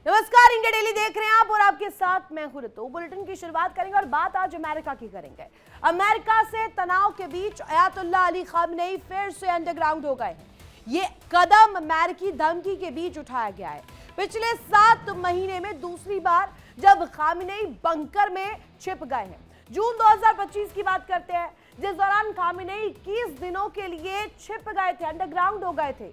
नमस्कार, India daily देख रहे हैं आप और आपके साथ मैं हूं ऋतु। बुलेटिन की शुरुआत करेंगे और बात आज अमेरिका की करेंगे। अमेरिका से तनाव के बीच अयातुल्लाह अली खामनेई फिर से अंडरग्राउंड हो गए। ये कदम अमेरिकी धमकी के बीच उठाया गया है। पिछले 7 महीने में दूसरी बार जब खामनेई बंकर में छिप गए हैं। जून 2025 की बात करते हैं, जिस दौरान खामनेई 21 दिनों के लिए छिप गए थे, अंडरग्राउंड हो गए थे।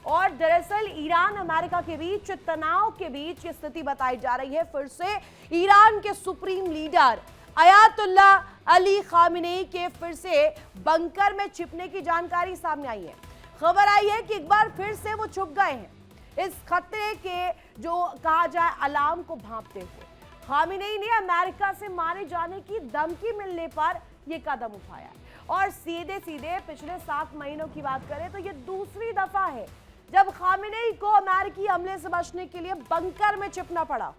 और दरअसल ईरान अमेरिका के बीच तनाव के बीच ये स्थिति बताई जा रही है। फिर से ईरान के supreme leader Ayatollah Ali Khamenei के फिर से बंकर में छिपने की जानकारी सामने आई है। खबर आई है कि एक बार फिर से वो छुप गए हैं। इस खतरे के जो कहा जाए अलार्म को भांपते हुए खामनेई ने अमेरिका से मारे जाने की धमकी मिलने पर यह कदम उठाया है। और सीधे सीधे पिछले 7 महीनों की बात करें तो यह दूसरी दफा है जब खामनेई को अमेरिकी हमले से बचने के लिए बंकर में छिपना पड़ा।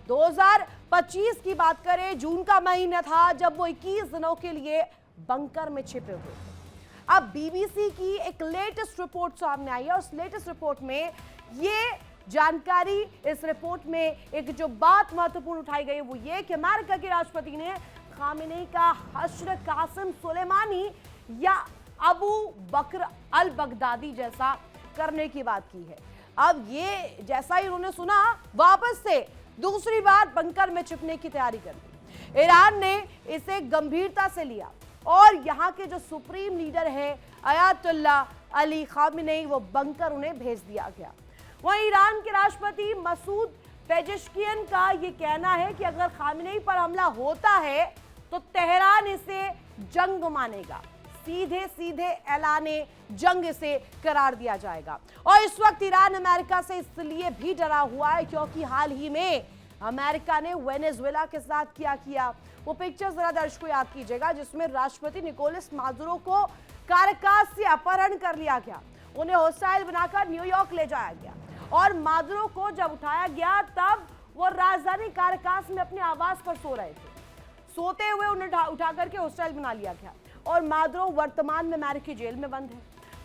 2025 की बात करें, जून का महीना था जब वो 21 दिनों के लिए बंकर में छिपे हुए थे। अब बीबीसी की एक लेटेस्ट रिपोर्ट सामने आई है और उस लेटेस्ट रिपोर्ट में ये जानकारी, इस रिपोर्ट में एक जो बात महत्वपूर्ण उठाई गई है वो ये कि अमेरिका के राष्ट्रपति ने खामनेई का हश्र कासिम सुलेमानी या अबू बकर अल बगदादी जैसा करने की बात की है। अब ये जैसा ही उन्होंने सुना, वापस से दूसरी बार बंकर में छिपने की तैयारी कर दी। ईरान ने इसे गंभीरता से लिया और यहाँ के जो सुप्रीम लीडर है अयातुल्लाह अली खामनेई, वो बंकर उन्हें भेज दिया गया। वहीं ईरान के राष्ट्रपति मसूद पेजेश्कियन का ये कहना है कि अगर खामनेई पर हमला होता है तो तेहरान इसे जंग मानेगा, सीधे सीधे ऐलाने जंग से करार दिया जाएगा। और इस वक्त ईरान अमेरिका से इसलिए भी डरा हुआ है क्योंकि हाल ही में अमेरिका ने वेनेजुएला के साथ क्या किया, वो पिक्चर जरा दर्शकों याद कीजिएगा, जिसमें राष्ट्रपति निकोलस मादुरो को कारकास से अपहरण कर लिया गया। उन्हें होस्टाइल बनाकर न्यूयॉर्क ले जाया गया और मादुरो को जब उठाया गया तब वो राजधानी कारकास में अपने आवास पर सो रहे थे। सोते हुए उन्हें उठा करके होस्टाइल बना लिया गया और मादुरो वर्तमान में अमेरिकी जेल में बंद है।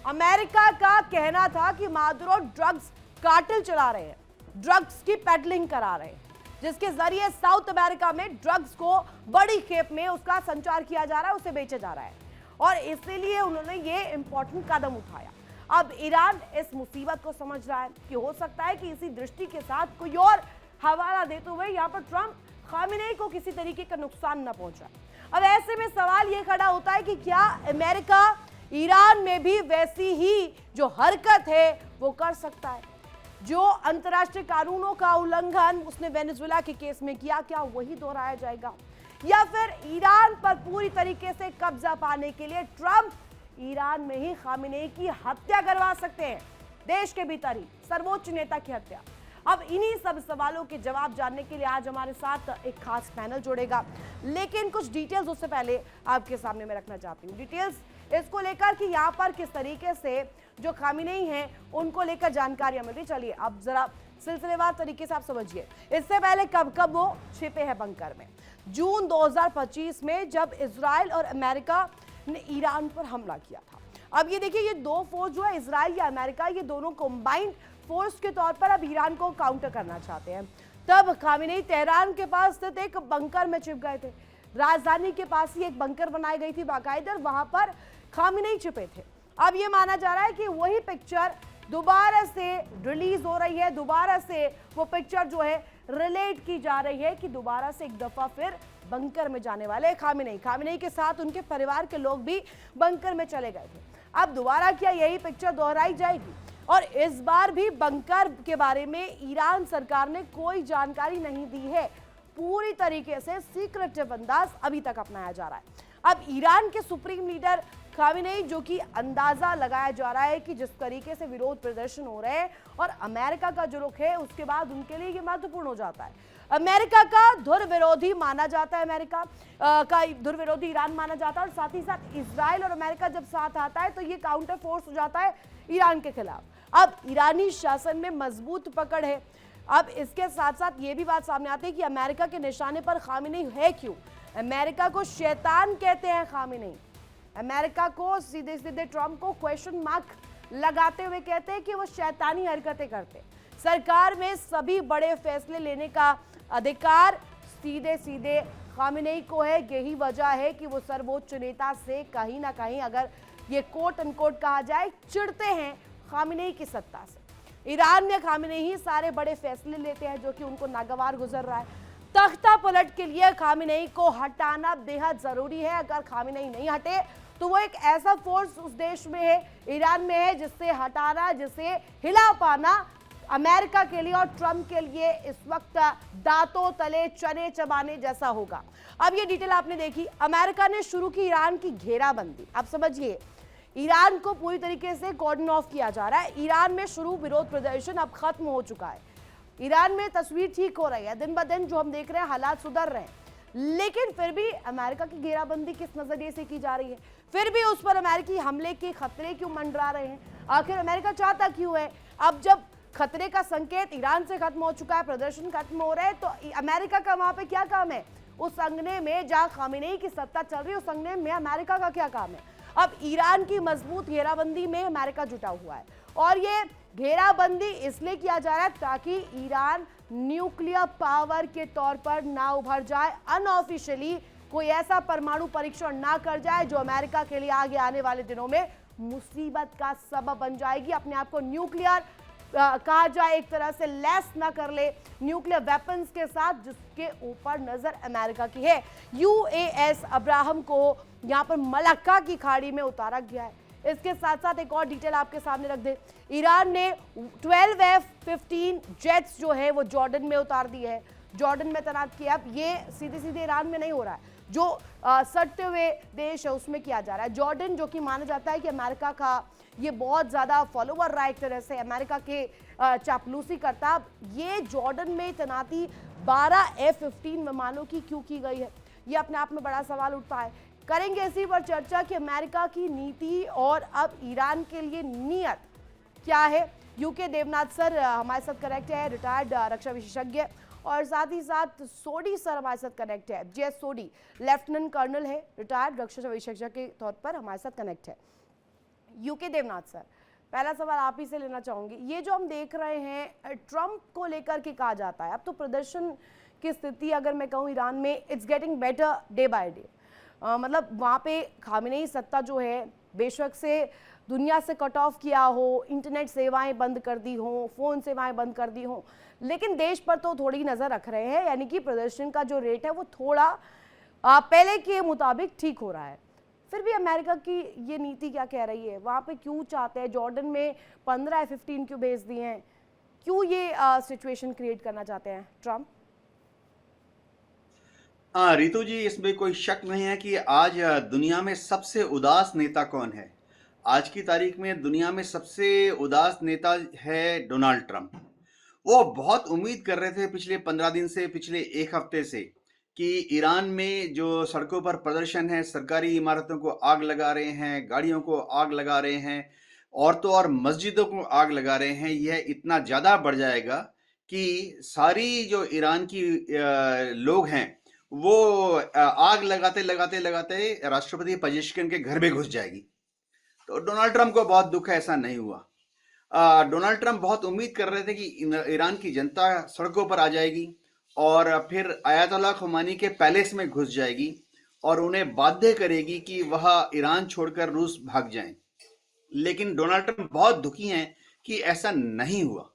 अमेरिका का कहना था कि मादुरो ड्रग्स कार्टेल चला रहे हैं, ड्रग्स की पेडलिंग करा रहे हैं, जिसके जरिए साउथ अमेरिका में ड्रग्स को बड़ी खेप में उसका संचार किया जा रहा है, उसे बेचा जा रहा है। और इसीलिए उन्होंने ये इंपॉर्टेंट कदम उठाया। अब ईरान इस मुसीबत को समझ रहा है कि हो सकता है कि इसी दृष्टि के साथ कोई और हवाला देते हुए यहाँ पर ट्रंप खामनेई को किसी तरीके का नुकसान न पहुंचाए। अब ऐसे में सवाल ये खड़ा होता है कि क्या अमेरिका ईरान में भी वैसी ही जो हरकत है वो कर सकता है, जो अंतर्राष्ट्रीय कानूनों का उल्लंघन उसने वेनेजुएला के केस में किया, क्या वही दोहराया जाएगा, या फिर ईरान पर पूरी तरीके से कब्जा पाने के लिए ट्रंप ईरान में ही खामनेई की हत्या करवा सकते हैं, देश के भीतर ही सर्वोच्च नेता की हत्या। अब इन्हीं सब सवालों के जवाब जानने के लिए आज हमारे साथ एक खास पैनल जुड़ेगा, लेकिन कुछ डिटेल्स उससे पहले आपके सामने मैं रखना चाहती हूँ। डिटेल्स इसको लेकर कि यहाँ पर किस तरीके से जो खामनेई हैं उनको लेकर जानकारियां मिल रही। चलिए अब जरा सिलसिलेवार तरीके से आप समझिए, इससे पहले कब कब वो छिपे हैं बंकर में। जून 2025 में जब इजराइल और अमेरिका ने ईरान पर हमला किया था। अब ये देखिए, ये दो फौज जो है, इजराइल या अमेरिका, ये दोनों कंबाइंड फोर्स के तौर पर अब ईरान को काउंटर करना चाहते हैं। तब खामनेई तेहरान के पास स्थित एक बंकर में छिप गए थे। राजधानी के पास ही एक बंकर बनाई गई थी बाकायदा, वहां पर खामनेई छिपे थे। अब ये माना जा रहा है कि वही पिक्चर दोबारा से रिलीज हो रही है, दोबारा से वो पिक्चर जो है रिलेट की जा रही है कि दोबारा से एक दफा फिर बंकर में जाने वाले खामनेई के साथ उनके परिवार के लोग भी बंकर में चले गए थे। अब दोबारा क्या यही पिक्चर दोहराई जाएगी? और इस बार भी बंकर के बारे में ईरान सरकार ने कोई जानकारी नहीं दी है, पूरी तरीके से सीक्रेटिव अंदाज अभी तक अपनाया जा रहा है। अब ईरान के सुप्रीम लीडर खामनेई, जो कि अंदाजा लगाया जा रहा है कि जिस तरीके से विरोध प्रदर्शन हो रहे हैं और अमेरिका का जो रुख है उसके बाद उनके लिए ये महत्वपूर्ण हो जाता है। अमेरिका का धुर विरोधी माना जाता है, अमेरिका का धुर विरोधी ईरान माना जाता है, और साथ ही साथ इजराइल और अमेरिका जब साथ आता है तो ये काउंटर फोर्स हो जाता है ईरान के खिलाफ। अब ईरानी शासन में मजबूत पकड़ है। अब इसके साथ साथ ये भी बात सामने आती है कि अमेरिका के निशाने पर खामनेई है क्यों? अमेरिका को शैतान कहते हैं खामनेई। अमेरिका को सीधे सीधे ट्रंप को क्वेश्चन मार्क लगाते हुए कहते हैं कि वो शैतानी हरकतें करते हैं। सरकार में सभी बड़े फैसले लेने का अधिकार सीधे सीधे खामेनेई को है। यही वजह है कि वो सर्वोच्च नेता से कहीं ना कहीं, अगर ये कोट अनकोट कहा जाए, चिढ़ते हैं खामेनेई की सत्ता से। ईरान में खामेनेई ही सारे बड़े फैसले लेते हैं जो कि उनको नागवार गुजर रहा है। तख्ता पलट के लिए खामेनेई को हटाना बेहद जरूरी है। अगर खामेनेई नहीं हटे तो वो एक ऐसा फोर्स उस देश में है, ईरान में है, जिससे हटाना, जिसे हिला पाना अमेरिका के लिए और ट्रंप के लिए इस वक्त दांतों तले चने चबाने जैसा होगा। अब ये डिटेल आपने देखी, अमेरिका ने शुरू की ईरान की घेराबंदी। अब समझिए, ईरान को पूरी तरीके से कॉर्डन ऑफ किया जा रहा है। ईरान में शुरू विरोध प्रदर्शन अब खत्म हो चुका है। ईरान में तस्वीर ठीक हो रही है, दिन ब दिन जो हम देख रहे हैं हालात सुधर रहे हैं, लेकिन फिर भी अमेरिका की घेराबंदी किस नजरिए से की जा रही है? फिर भी उस पर अमेरिकी हमले के खतरे क्यों मंडरा रहे हैं? आखिर अमेरिका चाहता क्यों है? अब जब खतरे का संकेत ईरान से खत्म हो चुका है, प्रदर्शन खत्म हो रहे हैं, तो अमेरिका का वहां पे क्या काम है? उस संगने में जहां खामेनेई की सत्ता चल रही है, उस संगने में अमेरिका का क्या काम है? अब ईरान की मजबूत घेराबंदी में अमेरिका जुटा हुआ है, और ये घेराबंदी इसलिए किया जा रहा है ताकि ईरान न्यूक्लियर पावर के तौर पर ना उभर जाए, अनऑफिशियली कोई ऐसा परमाणु परीक्षण ना कर जाए जो अमेरिका के लिए आगे आने वाले दिनों में मुसीबत का सबब बन जाएगी। अपने आप को न्यूक्लियर कहा जाए, एक तरह से लैस ना कर ले न्यूक्लियर वेपन्स के साथ, जिसके ऊपर नजर अमेरिका की है। यूएस अब्राहम को यहां पर मलक्का की खाड़ी में उतारा गया है। इसके साथ साथ एक और डिटेल आपके सामने रख दे, ईरान ने 12 F-15 जेट्स जो है वो जॉर्डन में उतार दिए है, जॉर्डन में तैनात किया। अब ये सीधे सीधे ईरान में नहीं हो रहा है, जो सटते हुए देश है उसमें किया जा रहा है। जॉर्डन जो कि माना जाता है कि अमेरिका का ये बहुत ज़्यादा फॉलोवर रहा, एक तरह से अमेरिका के चापलूसी करता। ये जॉर्डन में तैनाती 12 F-15 विमानों की क्यों की गई है, ये अपने आप में बड़ा सवाल उठता है। करेंगे इसी पर चर्चा कि अमेरिका की नीति और अब ईरान के लिए नियत क्या है। यूके देवनाथ सर हमारे साथ कनेक्ट है, रिटायर्ड रक्षा विशेषज्ञ, और साथ ही साथ सोडी सर हमारे साथ कनेक्ट है, जे सोडी, लेफ्टिनेंट कर्नल है, रिटायर्ड रक्षा विशेषज्ञ के तौर पर हमारे साथ कनेक्ट है। यूके देवनाथ सर, पहला सवाल आप ही से लेना चाहूंगी। ये जो हम देख रहे हैं ट्रंप को लेकर के कहा जाता है, अब तो प्रदर्शन की स्थिति अगर मैं कहूँ ईरान में, it's getting better day by day. मतलब वहाँ पे खामेनेई सत्ता जो है, बेशक से दुनिया से कट ऑफ किया हो, इंटरनेट सेवाएं बंद कर दी हो, फ़ोन सेवाएं बंद कर दी हो, लेकिन देश पर तो थोड़ी नज़र रख रहे हैं। यानी कि प्रदर्शन का जो रेट है वो थोड़ा पहले के मुताबिक ठीक हो रहा है। फिर भी अमेरिका की ये नीति क्या कह रही है? वहाँ पे क्यों चाहते हैं, जॉर्डन में 15 F-15 क्यों भेज दिए हैं, क्यों ये सिचुएशन क्रिएट करना चाहते हैं ट्रंप? रितु जी, इसमें कोई शक नहीं है कि आज दुनिया में सबसे उदास नेता कौन है। आज की तारीख में दुनिया में सबसे उदास नेता है डोनाल्ड ट्रंप। वो बहुत उम्मीद कर रहे थे पिछले 15 दिन से, पिछले एक हफ्ते से, कि ईरान में जो सड़कों पर प्रदर्शन है, सरकारी इमारतों को आग लगा रहे हैं, गाड़ियों को आग लगा रहे हैं, औरतों और मस्जिदों को आग लगा रहे हैं, यह इतना ज़्यादा बढ़ जाएगा कि सारी जो ईरान की लोग हैं वो आग लगाते लगाते लगाते राष्ट्रपति पजेश्किन के घर में घुस जाएगी। तो डोनाल्ड ट्रंप को बहुत दुख है, ऐसा नहीं हुआ। डोनाल्ड ट्रंप बहुत उम्मीद कर रहे थे कि ईरान की जनता सड़कों पर आ जाएगी और फिर अयातोल्ला खुमानी के पैलेस में घुस जाएगी और उन्हें बाध्य करेगी कि वह ईरान छोड़कर रूस भाग जाएं। लेकिन डोनाल्ड ट्रंप बहुत दुखी हैं कि ऐसा नहीं हुआ।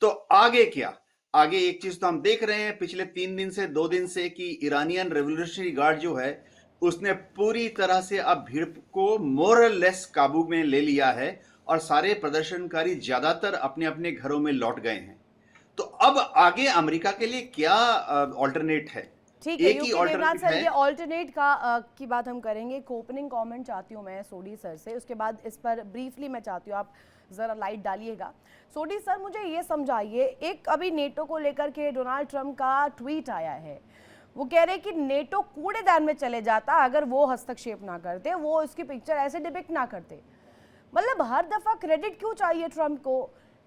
तो आगे क्या? आगे एक चीज तो हम देख रहे हैं पिछले 3 दिन से, 2 दिन से, कि ईरानियन रेवोल्यूशनरी गार्ड जो है उसने पूरी तरह से अब भीड़ को मोरलेस काबू में ले लिया है और सारे प्रदर्शनकारी ज्यादातर अपने अपने घरों में लौट गए हैं। तो अब आगे अमेरिका के लिए क्या ऑल्टरनेट है? ठीक है, एक ही ऑल्टरनेट है। ये ऑल्टरनेट का की बात हम करेंगे। एक ओपनिंग कमेंट चाहती हूँ मैं सोडी सर से, उसके बाद इस पर ब्रीफली मैं चाहती हूँ आप ज़रा लाइट डालिएगा। सोडी सर, मुझे ये समझाइए, एक अभी नेटो को लेकर के डोनाल्ड ट्रंप का ट्वीट आया है, वो कह रहे हैं कि नेटो कूड़ेदान में चले जाता अगर वो हस्तक्षेप ना करते, वो इसकी पिक्चर ऐसे डिपिक्ट ना करते। मतलब हर दफ़ा क्रेडिट क्यों चाहिए ट्रंप को?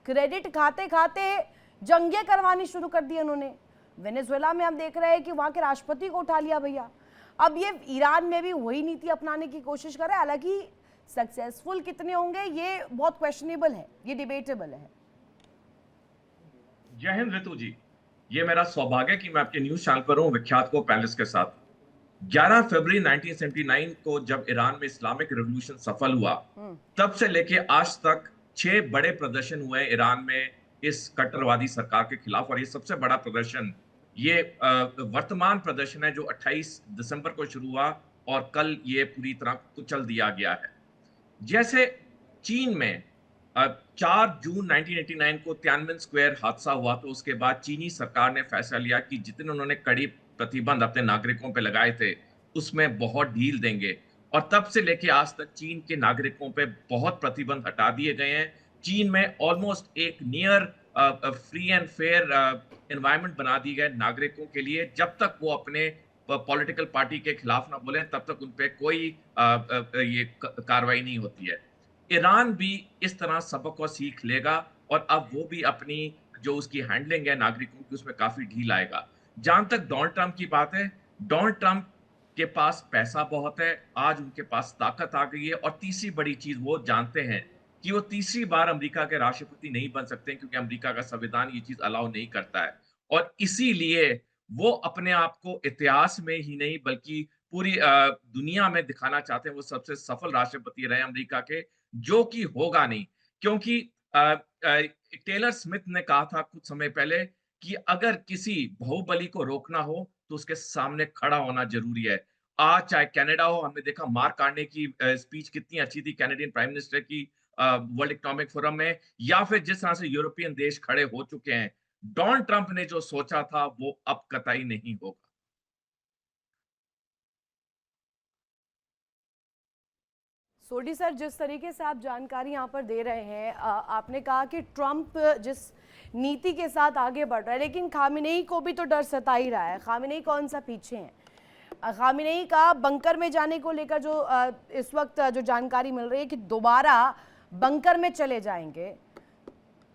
क्रेडिट खाते खाते जंगें करवानी शुरू कर दी उन्होंने। वेनेजुएला में हम देख रहे हैं कि वहाँ के राष्ट्रपति को उठा लिया भैया। अब ये ईरान में भी वही नीति अपनाने की कोशिश कर रहे हैं। हालांकि सक्सेसफुल कितने होंगे ये बहुत क्वेश्चनेबल है, ये डिबेटेबल है। जय हिंद ऋतु जी। ये मेरा सौभाग्य है कि मैं आपके न्यूज चैनल पर हूँ विख्यात को पैनलिस्ट के साथ। 11 फरवरी 1979 को जब ईरान में इस्लामिक रिवॉल्यूशन सफल हुआ, तब से लेके आज तक 6 बड़े प्रदर्शन हुए हैं ईरान में इस कट्टरवादी सरकार के खिलाफ। और ये सबसे बड़ा प्रदर्शन ये वर्तमान प्रदर्शन है जो 28 दिसंबर को शुरू हुआ और कल ये पूरी तरह कुचल दिया गया है। जैसे चीन में 4 जून 1989 को तियानमेन स्क्वायर हादसा हुआ, तो उसके बाद चीनी सरकार ने फैसला लिया कि जितने उन्होंने कड़ी प्रतिबंध अपने नागरिकों पे लगाए थे उसमें बहुत ढील देंगे। और तब से लेके आज तक चीन के नागरिकों पे बहुत प्रतिबंध हटा दिए गए हैं। चीन में ऑलमोस्ट एक near free and fair environment बना दी गई नागरिकों के लिए। जब तक वो अपने पॉलिटिकल पार्टी के खिलाफ ना बोले तब तक उन पे कोई ये कार्रवाई नहीं होती है। ईरान भी इस तरह सबक को सीख लेगा और अब वो भी अपनी जो उसकी हैंडलिंग है नागरिकों की उसमें काफी ढील आएगा। जहां तक डोनाल्ड ट्रंप की बात है, डोनाल्ड ट्रंप के पास पैसा बहुत है, आज उनके पास ताकत आ गई है। और तीसरी बड़ी चीज वो जानते हैं कि वो तीसरी बार अमेरिका के राष्ट्रपति नहीं बन सकते क्योंकि अमेरिका का संविधान ये चीज अलाउ नहीं करता है। और इसीलिए वो अपने आप को इतिहास में ही नहीं बल्कि पूरी दुनिया में दिखाना चाहते हैं वो सबसे सफल राष्ट्रपति रहे अमेरिका के, जो कि होगा नहीं। क्योंकि टेलर स्मिथ ने कहा था कुछ समय पहले कि अगर किसी बाहुबली को रोकना हो तो उसके सामने खड़ा होना जरूरी है। आज चाहे कनाडा हो, हमने देखा मार्क कार्ने की स्पीच कितनी अच्छी थी कैनेडियन प्राइम मिनिस्टर की वर्ल्ड इकोनॉमिक फोरम में, या फिर जिस तरह से यूरोपियन देश खड़े हो चुके हैं। डोनाल्ड ट्रंप ने जो सोचा था वो अब कतई नहीं होगा। सोडी सर, जिस तरीके से आप जानकारी यहाँ पर दे रहे हैं, आपने कहा कि ट्रंप जिस नीति के साथ आगे बढ़ रहा है, लेकिन खामेनेई को भी तो डर सता ही रहा है। खामेनेई कौन सा पीछे है? खामेनेई का बंकर में जाने को लेकर जो इस वक्त जो जानकारी मिल रही है कि दोबारा बंकर में चले जाएंगे,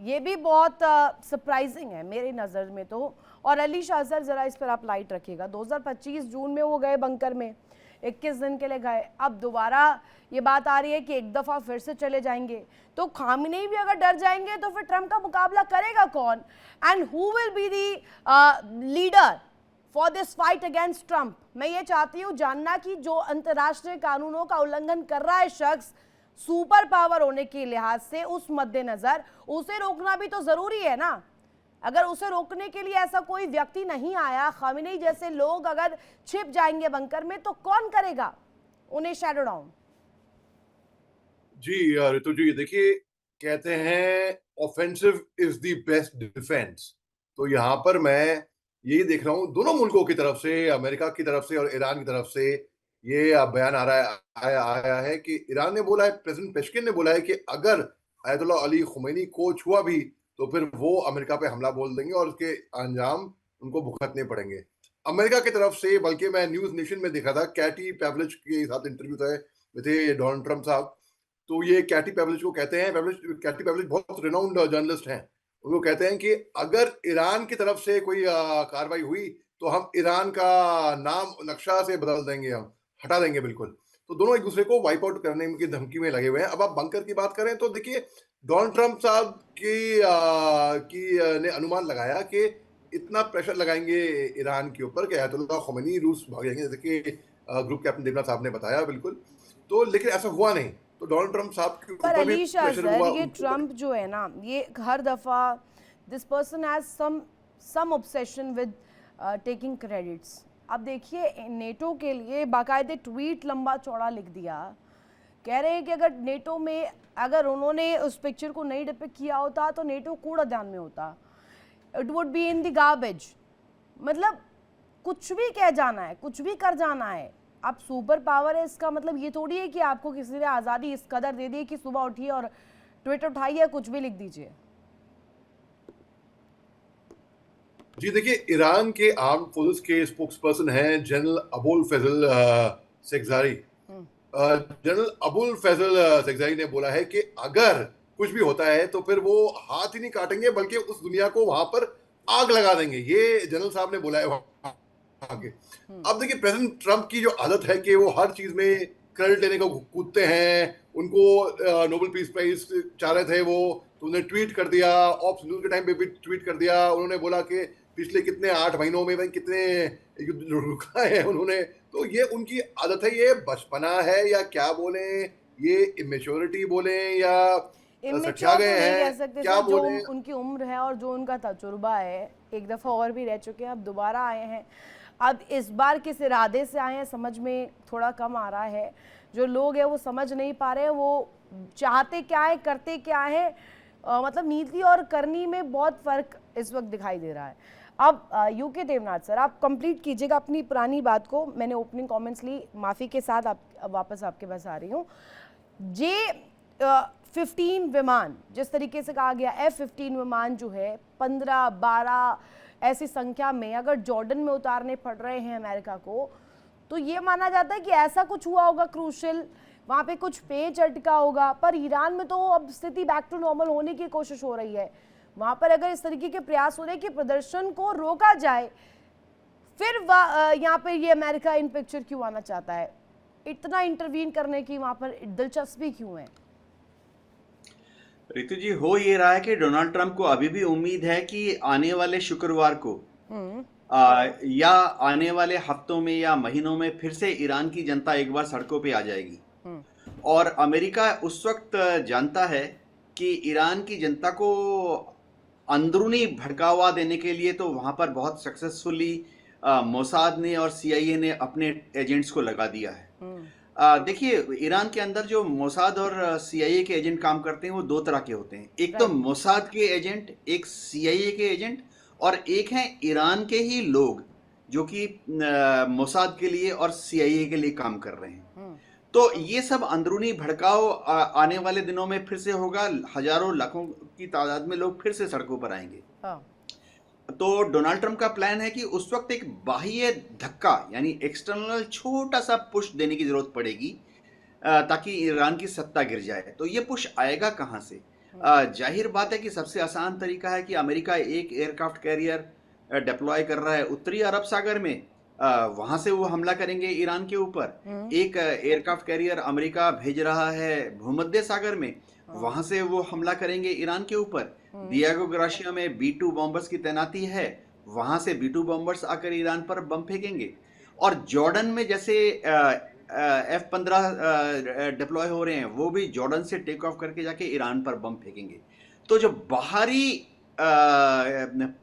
ये भी बहुत सरप्राइजिंग है मेरी नज़र में तो। और अली शाह सर, ज़रा इस पर आप लाइट रखिएगा। 2025 जून में वो गए बंकर में, 21 दिन के लिए गए, अब दोबारा ये बात आ रही है कि एक दफ़ा फिर से चले जाएंगे। तो खामेनेई भी अगर डर जाएंगे तो फिर ट्रंप का मुकाबला करेगा कौन? And who will be the leader for this fight against Trump? मैं ये चाहती हूँ जानना कि जो अंतर्राष्ट्रीय कानूनों का उल्लंघन कर रहा है शख्स, सुपर पावर होने के लिहाज से, उस मद्देनजर उसे रोकना भी तो जरूरी है ना। अगर उसे रोकने के लिए ऐसा कोई व्यक्ति नहीं आया, खामेनेई जैसे लोग अगर छिप जाएंगे बंकर में, तो कौन करेगा उन्हें शैडो डाउन? जी ऋतु जी, देखिए कहते हैं offensive is the best defence. तो यहाँ पर मैं यही देख रहा हूँ दोनों मुल्कों की तरफ से, अमेरिका की तरफ से और ईरान की तरफ से, ये बयान आ रहा है, आया है कि ईरान ने बोला है, प्रेसिडेंट पेशकिन ने बोला है कि अगर अयतुल्ला अली खुमैनी को छुआ भी तो फिर वो अमेरिका पे हमला बोल देंगे और उसके अंजाम उनको भुगतने पड़ेंगे। अमेरिका की तरफ से, बल्कि मैं न्यूज नेशन में देखा था, कैटी पैवलिच के साथ इंटरव्यू थे डोनाल्ड ट्रंप साहब। तो ये कैटी पैवलिच को कहते हैं, कैटी पैवलिच बहुत रिनाउंड जर्नलिस्ट हैं। वो कहते हैं कि अगर ईरान की तरफ से कोई कार्रवाई हुई तो हम ईरान का नाम नक्शा से बदल देंगे, हम हटा देंगे बिल्कुल। तो दोनों एक दूसरे को वाइप आउट करने की धमकी में लगे हुए हैं। अब आप बंकर की बात करें तो देखिए, डोनाल्ड ट्रंप साहब ने अनुमान लगाया कि इतना प्रेशर लगाएंगे ईरान के ऊपर कि अयतुल्ला खुमैनी रूस भाग जाएंगे, जैसे कि ग्रुप कैप्टन देवनाथ साहब ने बताया बिल्कुल। तो लेकिन ऐसा हुआ नहीं। तो डोनाल्ड ट्रंप साहब के पर ऊपर भी अली शाह प्रेशर सर, हुआ। ये ट्रंप जो है ना, ये हर दफा this person has some obsession with taking credits. अब देखिए, नेटो के लिए बाकायदे ट्वीट लंबा चौड़ा लिख दिया, कह रहे हैं कि अगर नेटो में अगर उन्होंने उस पिक्चर को नहीं डिपिक्ट किया होता तो नेटो कूड़ादान में होता, it would be in the garbage. मतलब कुछ भी कह जाना है, कुछ भी कर जाना है। आप सुपर पावर है, इसका मतलब ये थोड़ी है कि आपको किसी ने आज़ादी इस कदर दे दी कि सुबह उठिए और ट्विटर उठाइए, कुछ भी लिख दीजिए। जी देखिए, ईरान के आर्म फोर्सेस के स्पोक्सपर्सन हैं जनरल अबुल फैजल सेगजारी। जनरल अबुल फैजल सेगजारी ने बोला है कि अगर कुछ भी होता है तो फिर वो हाथ ही नहीं काटेंगे बल्कि उस दुनिया को वहां पर आग लगा देंगे। ये जनरल साहब ने बोला है वहां के। अब देखिए, प्रेसिडेंट ट्रंप की जो आदत है कि वो हर चीज में क्रेडिट लेने को कूदते हैं उनको नोबेल पीस प्राइज चाह रहे थे वो, तो उन्होंने ट्वीट कर दिया, ऑप्स न्यूज के टाइम पे भी ट्वीट कर दिया। उन्होंने बोला कि पिछले कितने 8 महीनों में भाई कितने युद्ध रुका है उन्होंने। तो ये उनकी आदत है, ये बचपना है या क्या बोले, ये इमेच्योरिटी बोले या इमेच्योर सठिया तो गए नहीं कह हैं, सकते क्या सर, जो बोले। उनकी उम्र है और जो उनका तजुर्बा है, एक दफ़ा और भी रह चुके हैं, अब दोबारा आए हैं। अब इस बार किस इरादे से आए हैं समझ में थोड़ा कम आ रहा है। जो लोग हैं वो समझ नहीं पा रहे हैं वो चाहते क्या है, करते क्या है। मतलब नीति और करनी में बहुत फ़र्क इस वक्त दिखाई दे रहा है। अब यूके देवनाथ सर, आप कंप्लीट कीजिएगा अपनी पुरानी बात को। मैंने ओपनिंग कमेंट्स ली, माफ़ी के साथ आप वापस आपके पास आ रही हूँ। जे 15 विमान, जिस तरीके से कहा गया F-15 विमान जो है 15-12 ऐसी संख्या में अगर जॉर्डन में उतारने पड़ रहे हैं अमेरिका को, तो ये माना जाता है कि ऐसा कुछ हुआ होगा क्रूशल, वहाँ पे कुछ पेच अटका होगा। पर ईरान में तो अब स्थिति बैक टू नॉर्मल होने की कोशिश हो रही है। वहाँ पर अगर इस तरीके के प्रयास हो रहे हैं कि प्रदर्शन को रोका जाए, फिर यहाँ पे ये अमेरिका इन पिक्चर क्यों आना चाहता है? इतना इंटरवीन करने की वहाँ पर दिलचस्पी क्यों है? रितु जी, हो ये रहा है कि डोनाल्ड ट्रंप को अभी भी उम्मीद है कि आने वाले शुक्रवार को या आने वाले हफ्तों में या महीनों में फिर से ईरान की जनता एक बार सड़कों पे आ जाएगी। और अमेरिका उस वक्त जानता है कि ईरान की जनता को अंदरूनी भड़कावा देने के लिए तो वहाँ पर बहुत सक्सेसफुली मोसाद ने और CIA ने अपने एजेंट्स को लगा दिया है। देखिए, ईरान के अंदर जो मोसाद और CIA के एजेंट काम करते हैं वो दो तरह के होते हैं। एक तो मोसाद के एजेंट, एक CIA के एजेंट, और एक हैं ईरान के ही लोग जो कि मोसाद के लिए और CIA के लिए काम कर रहे हैं। तो ये सब अंदरूनी भड़काव आने वाले दिनों में फिर से होगा। हजारों लाखों की तादाद में लोग फिर से सड़कों पर आएंगे। तो डोनाल्ड ट्रंप का प्लान है कि उस वक्त एक बाह्य धक्का यानी एक्सटर्नल छोटा सा पुश देने की जरूरत पड़ेगी ताकि ईरान की सत्ता गिर जाए। तो ये पुश आएगा कहां से? जाहिर बात है कि सबसे आसान तरीका है कि अमेरिका एक एयरक्राफ्ट कैरियर डिप्लॉय कर रहा है उत्तरी अरब सागर में, वहां से वो हमला करेंगे ईरान के ऊपर। एक एयरक्राफ्ट कैरियर अमेरिका भेज रहा है भूमध्य सागर में, वहां से वो हमला करेंगे ईरान के ऊपर। डिएगो गार्सिया में B-2 बॉम्बर्स की तैनाती है, वहां से B-2 बॉम्बर्स आकर ईरान पर बम फेंकेंगे। और जॉर्डन में जैसे F-15 डिप्लॉय हो रहे हैं, वो भी जॉर्डन से टेक ऑफ करके जाके ईरान पर बम फेंकेंगे। तो जो बाहरी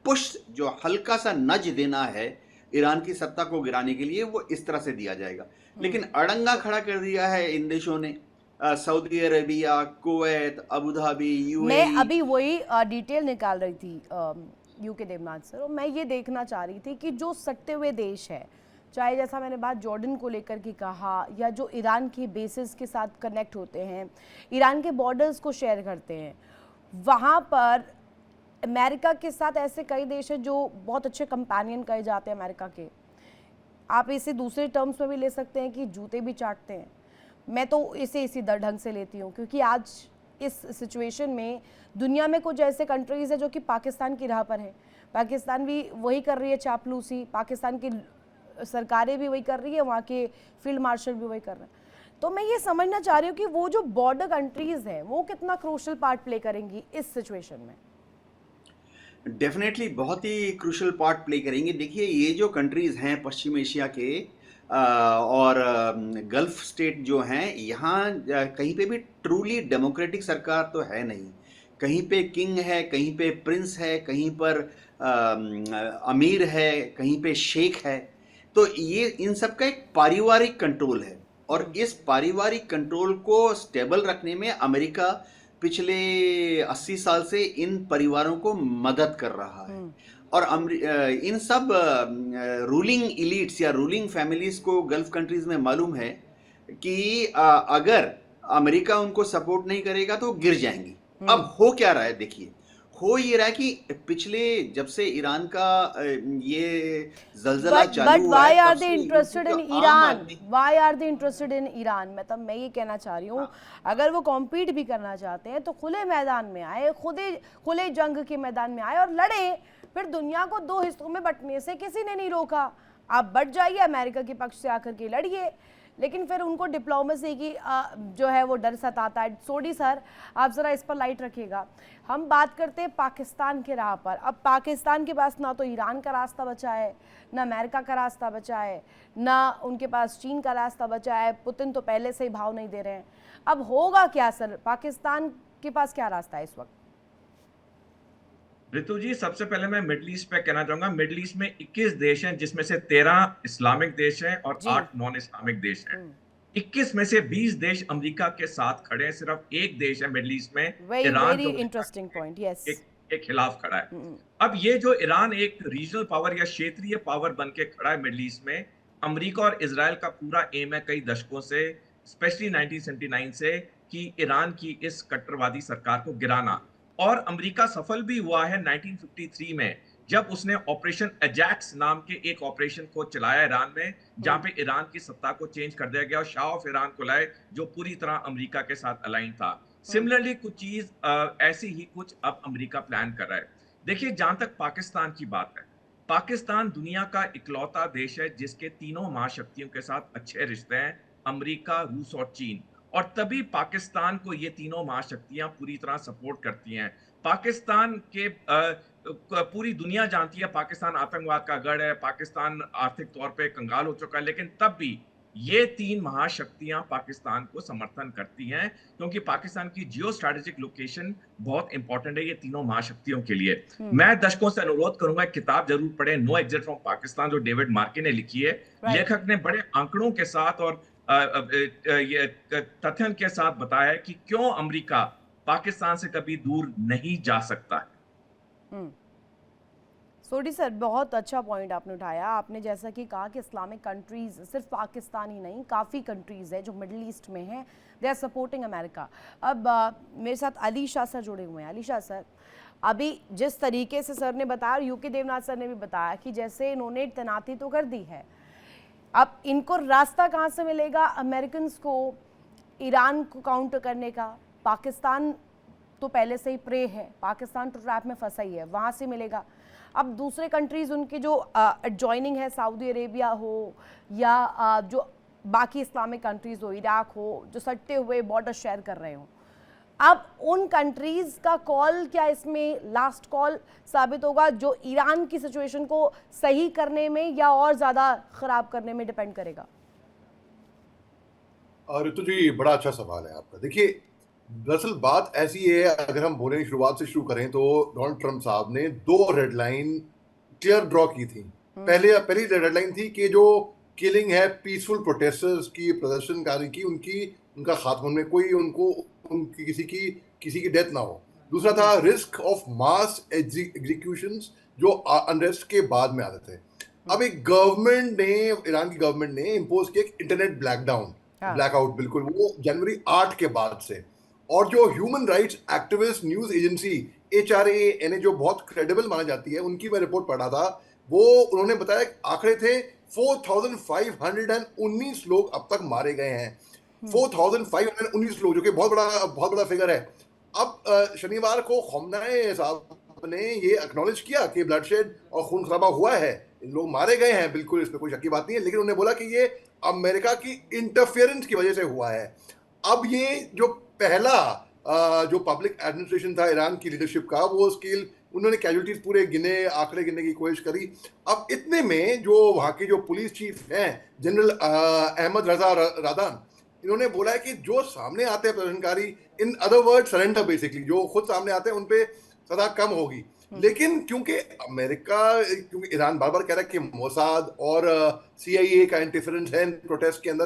पुश, जो हल्का सा नज देना है ईरान की सत्ता को गिराने के लिए, वो इस तरह से दिया जाएगा। लेकिन अड़ंगा खड़ा कर दिया है इन देशों ने, Saudi Arabia, Kuwait, Abu Dhabi, UAE। मैं अभी वही डिटेल निकाल रही थी यूके देवनाथ सर, और मैं ये देखना चाह रही थी कि जो सटते हुए देश है, चाहे जैसा मैंने बात जॉर्डन को लेकर के कहा, या जो ईरान की बेसिस के साथ कनेक्ट होते हैं, ईरान के बॉर्डर्स को शेयर करते हैं, वहाँ पर अमेरिका के साथ ऐसे कई देश हैं जो बहुत अच्छे कंपेनियन कहे जाते हैं अमेरिका के। आप इसे दूसरे टर्म्स में भी ले सकते हैं कि जूते भी चाटते हैं। मैं तो इसे इसी ढंग से लेती हूँ, क्योंकि आज इस सिचुएशन में दुनिया में कुछ ऐसे कंट्रीज़ है जो कि पाकिस्तान की राह पर है। पाकिस्तान भी वही कर रही है चापलूसी, पाकिस्तान की सरकारें भी वही कर रही है, वहाँ के फील्ड मार्शल भी वही कर रहे हैं। तो मैं ये समझना चाह रही हूँ कि वो जो बॉर्डर कंट्रीज़ हैं वो कितना क्रूशल पार्ट प्ले करेंगी इस सिचुएशन में। डेफिनेटली बहुत ही क्रूशल पार्ट प्ले करेंगे। देखिए, ये जो कंट्रीज़ हैं पश्चिम एशिया के और गल्फ स्टेट जो हैं, यहाँ कहीं पे भी ट्रूली डेमोक्रेटिक सरकार तो है नहीं। कहीं पे किंग है, कहीं पे प्रिंस है, कहीं पर अमीर है, कहीं पे शेख है। तो ये इन सब का एक पारिवारिक कंट्रोल है, और इस पारिवारिक कंट्रोल को स्टेबल रखने में अमेरिका पिछले 80 साल से इन परिवारों को मदद कर रहा है। और इन सब रूलिंग इलीट्स या रूलिंग फैमिलीज को गल्फ कंट्रीज में मालूम है कि अगर अमेरिका उनको सपोर्ट नहीं करेगा तो गिर जाएंगी। अब हो क्या रहा है, देखिए, हो ये रहा है कि पिछले जब से ईरान का ये जलजला चालू हुआ है, why are they interested in Iran? Why are they interested in Iran? मतलब मैं ये कहना चाह रही हूँ, अगर वो कॉम्पीट भी करना चाहते हैं तो खुले मैदान में आए, खुले जंग के मैदान में आए और लड़े। फिर दुनिया को दो हिस्सों में बंटने से किसी ने नहीं रोका। आप बट जाइए, अमेरिका के पक्ष से आकर के लड़िए। लेकिन फिर उनको डिप्लोमेसी की जो है वो डर सताता है। सोडी सर, आप ज़रा इस पर लाइट रखिएगा। हम बात करते हैं पाकिस्तान के राह पर। अब पाकिस्तान के पास ना तो ईरान का रास्ता बचा है, ना अमेरिका का रास्ता बचा है, ना उनके पास चीन का रास्ता बचा है। पुतिन तो पहले से ही भाव नहीं दे रहे हैं। अब होगा क्या सर, पाकिस्तान के पास क्या रास्ता है इस वक्त? ऋतु जी, सबसे पहले मैं मिडल ईस्ट पे कहना चाहूंगा। मिडल ईस्ट में 21 देश हैं, जिसमें से 13 इस्लामिक देश हैं और 8 नॉन इस्लामिक देश हैं। 21 में से 20 देश अमेरिका के साथ खड़े हैं। सिर्फ एक देश है मिडल ईस्ट में, ईरान, जो इंटरेस्टिंग पॉइंट, यस, के खिलाफ खड़ा है। अब ये जो ईरान एक रीजनल पावर या क्षेत्रीय पावर बन के खड़ा है मिडल ईस्ट में, अमेरिका और इजराइल का पूरा एम है कई दशकों से, स्पेशली 1979 से, कि ईरान की इस कट्टरवादी सरकार को गिराना। और अमेरिका सफल भी हुआ है 1953 में, जब उसने ऑपरेशन अजैक्स नाम के एक ऑपरेशन को चलाया ईरान में, जहां पे ईरान की सत्ता को चेंज कर दिया गया और शाह ऑफ ईरान को लाए, जो पूरी तरह अमेरिका के साथ अलाइन था। सिमिलरली कुछ चीज ऐसी ही कुछ अब अमेरिका प्लान कर रहा है। देखिए, जहां तक पाकिस्तान की बात है, पाकिस्तान दुनिया का इकलौता देश है जिसके तीनों महाशक्तियों के साथ अच्छे रिश्ते हैं, अमेरिका, रूस और चीन। और तभी पाकिस्तान को ये तीनों महाशक्तियां पूरी तरह सपोर्ट करती हैं। पाकिस्तान के पूरी दुनिया जानती है पाकिस्तान आतंकवाद का गढ़ है, पाकिस्तान आर्थिक तौर पे कंगाल हो चुका है, लेकिन तब भी ये तीन महाशक्तियां पाकिस्तान को समर्थन करती हैं, क्योंकि पाकिस्तान की जियो स्ट्रेटेजिक लोकेशन बहुत इंपॉर्टेंट है ये तीनों महाशक्तियों के लिए। मैं दर्शकों से अनुरोध करूंगा, किताब जरूर पढ़ें, नो एग्जिट फ्रॉम पाकिस्तान, जो डेविड मार्के ने लिखी है। लेखक ने बड़े आंकड़ों के साथ और ये तथ्य के साथ बताया है कि क्यों अमेरिका पाकिस्तान से कभी दूर नहीं जा सकता है। सोडी सर, बहुत अच्छा पॉइंट आपने उठाया। आपने जैसा कि कहा कि इस्लामिक कंट्रीज, सिर्फ पाकिस्तान ही नहीं, काफ़ी कंट्रीज है जो मिडिल ईस्ट में हैं, दे आर सपोर्टिंग अमेरिका। अब मेरे साथ अली शाह सर जुड़े हुए हैं। अली शाह सर, अभी जिस तरीके से सर ने बताया, यूके देवनाथ सर ने भी बताया कि जैसे इन्होंने तैनाती तो कर दी है, अब इनको रास्ता कहाँ से मिलेगा अमेरिकन को ईरान को काउंटर करने का? पाकिस्तान तो पहले से ही प्रे है, पाकिस्तान तो ट्रैप में फंसा ही है, वहाँ से मिलेगा। अब दूसरे कंट्रीज़ उनके जो एडजॉइनिंग है, सऊदी अरेबिया हो या जो बाकी इस्लामिक कंट्रीज़ हो, इराक हो, जो सटते हुए बॉर्डर शेयर कर रहे हो, अब उन कंट्रीज़ का कॉल क्या इसमें लास्ट कॉल साबित होगा, जो ईरान की सिचुएशन को सही करने में या और ज़्यादा ख़राब करने में डिपेंड करेगा? ऋतु जी, बड़ा अच्छा सवाल है आपका। देखिए, दरअसल बात ऐसी है, अगर हम बोलने की शुरुआत से शुरू करें तो डोनाल्ड ट्रंप साहब ने 2 रेड लाइन क्लियर ड्रॉ की थी। पहली रेड लाइन थी कि जो किलिंग है पीसफुल प्रोटेस्टर्स की, प्रदर्शनकारी की, उनका खात्मा में कोई उनकी किसी की डेथ ना हो। दूसरा था रिस्क ऑफ मास एग्जीक्यूशंस, जो अनरेस्ट के बाद में आते थे। अब एक गवर्नमेंट ने, ईरान की गवर्नमेंट ने इम्पोज किया इंटरनेट ब्लैकआउट, बिल्कुल, वो जनवरी 8 के बाद से। और जो human rights activist news agency HRAN, जो बहुत क्रेडिबल मानी जाती है, उनकी मैं रिपोर्ट पढ़ा था, वो उन्होंने बताया आंकड़े थे 4519 लोग अब तक मारे गए हैं। 4519 लोग, जो कि बहुत बड़ा फिगर है। अब शनिवार को खamenei साहब ने ये एक्नॉलेज किया कि ब्लडशेड और खून खराबा हुआ है, लोग मारे गए हैं, बिल्कुल इसमें कोई शक की बात नहीं है, लेकिन उन्होंने बोला कि ये अमेरिका की इंटरफेरेंस की वजह से हुआ है। अब ये जो पहला जो पब्लिक एडमिनिस्ट्रेशन था ईरान की लीडरशिप का, वो स्केल उन्होंने कैजुअलिटीज पूरे आंकड़े गिनने की कोशिश करी। अब इतने में जो वहाँ के जो पुलिस चीफ हैं, जनरल अहमद रजा रादान, इन्होंने बोला है कि जो सामने आते हैं प्रदर्शनकारी, in other word surrender, basically जो खुद सामने आते हैं उन पे सजा कम होगी। लेकिन क्योंकि ईरान बार बार कह रहा है कि मोसाद और CIA का इंटरफेरेंस है प्रोटेस्ट के अंदर,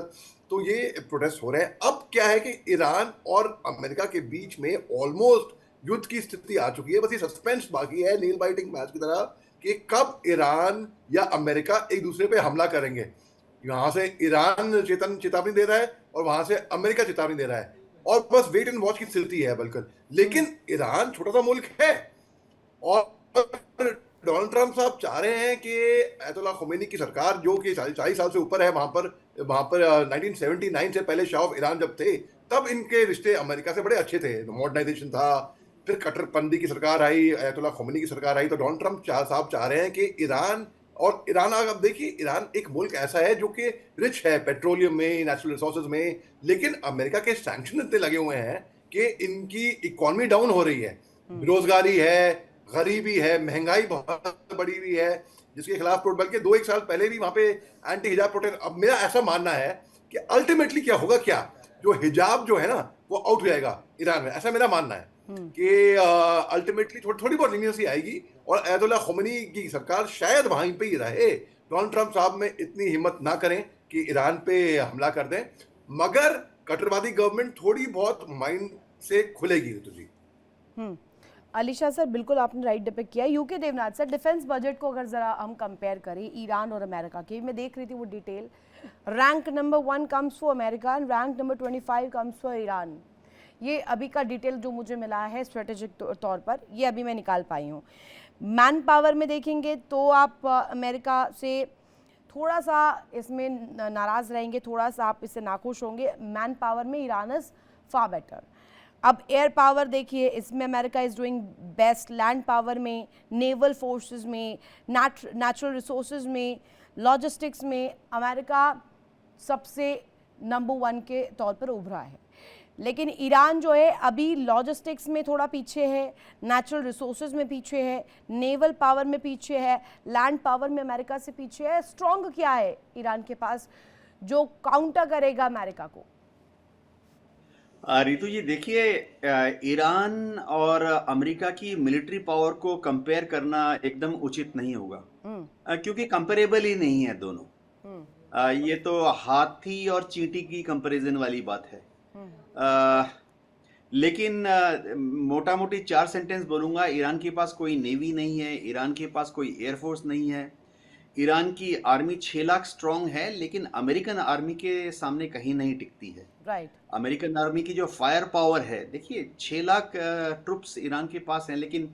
तो ये प्रोटेस्ट हो रहे हैं। अब क्या है कि ईरान और अमेरिका के बीच में ऑलमोस्ट युद्ध की स्थिति आ चुकी है। बस ये सस्पेंस बाकी है, नील बाइटिंग मैच की तरह, कि कब ईरान या अमेरिका एक दूसरे पे हमला करेंगे। यहाँ से ईरान चेतावनी दे रहा है और वहां से अमेरिका चेतावनी दे रहा है, और बस वेट एंड वॉच की स्थिति है बल्कि। लेकिन ईरान छोटा सा मुल्क है, और डोनाल्ड ट्रंप साहब चाह रहे हैं कि अयतुल्लाह खुमैनी की सरकार, जो कि 40 साल से ऊपर है, वहां पर 1979 से पहले शाह ऑफ ईरान जब थे, तब इनके रिश्ते अमेरिका से बड़े अच्छे थे, मॉडर्नाइजेशन था। फिर कट्टरपंथी की सरकार आई, अयतुल्लाह खुमैनी की सरकार आई, तो डोनाल्ड ट्रंप साहब चाह रहे हैं कि ईरान और ईरान, अगर आप देखिए, ईरान एक मुल्क ऐसा है जो कि रिच है पेट्रोलियम में, नेचुरल रिसोर्सेज में, लेकिन अमेरिका के सैंक्शन इतने लगे हुए हैं कि इनकी इकोनॉमी डाउन हो रही है, बेरोजगारी है, गरीबी है, महंगाई बहुत बढ़ी हुई है, जिसके खिलाफ बल्कि 2-1 साल पहले भी वहां पे एंटी हिजाब प्रोटेस्ट। अब मेरा ऐसा मानना है कि अल्टीमेटली क्या होगा, क्या जो हिजाब जो है ना वो आउट हो जाएगा ईरान में, ऐसा मेरा मानना है कि अल्टीमेटली थोड़ी बहुत लीनियंसी आएगी और अयतुल्ला खुमैनी की सरकार शायद वहीं पे ही रहे। डोनाल्ड ट्रंप साहब में इतनी हिम्मत ना करें कि ईरान पे हमला कर दें, मगर कट्टरवादी गवर्नमेंट थोड़ी बहुत माइंड से खुलेगी ऋतु जी। अलीशा सर, बिल्कुल आपने राइट डिपिक्ट किया। UK Devnath sir, defence budget को अगर ज़रा हम कंपेयर करें ईरान और अमेरिका के, मैं देख रही थी वो detail, rank number 1 comes for America and rank number 25 comes for Iran. ये अभी का डिटेल जो मुझे मिला है स्ट्रेटेजिक तौर पर, ये अभी मैं निकाल पाई हूँ। मैन पावर में देखेंगे तो आप अमेरिका से थोड़ा सा इसमें नाराज़ रहेंगे, थोड़ा सा आप इससे नाखुश होंगे। मैन पावर में ईरान इज़ फार बेटर। अब एयर पावर देखिए, इसमें America is doing best. Land power में, नेवल फोर्सेस में, नेचुरल रिसोर्सेज में, लॉजिस्टिक्स में अमेरिका सबसे नंबर 1 के तौर पर उभरा है। लेकिन ईरान जो है अभी लॉजिस्टिक्स में थोड़ा पीछे है, नेचुरल रिसोर्सेज में पीछे है, नेवल पावर में पीछे है, लैंड पावर में अमेरिका से पीछे है। स्ट्रॉन्ग क्या है ईरान के पास जो काउंटर करेगा अमेरिका को? रितु जी देखिए, ईरान और अमेरिका की मिलिट्री पावर को कंपेयर करना एकदम उचित नहीं होगा, क्योंकि कंपेरेबल ही नहीं है दोनों। ये तो हाथी और चींटी की कंपैरिजन वाली बात है। लेकिन मोटा मोटी 4 सेंटेंस बोलूंगा। ईरान के पास कोई नेवी नहीं है, ईरान के पास कोई एयरफोर्स नहीं है, ईरान की आर्मी 6 लाख स्ट्रांग है, लेकिन अमेरिकन आर्मी के सामने कहीं नहीं टिकती है। राइट। अमेरिकन आर्मी की जो फायर पावर है, देखिए 6 लाख ट्रुप्स ईरान के पास हैं, लेकिन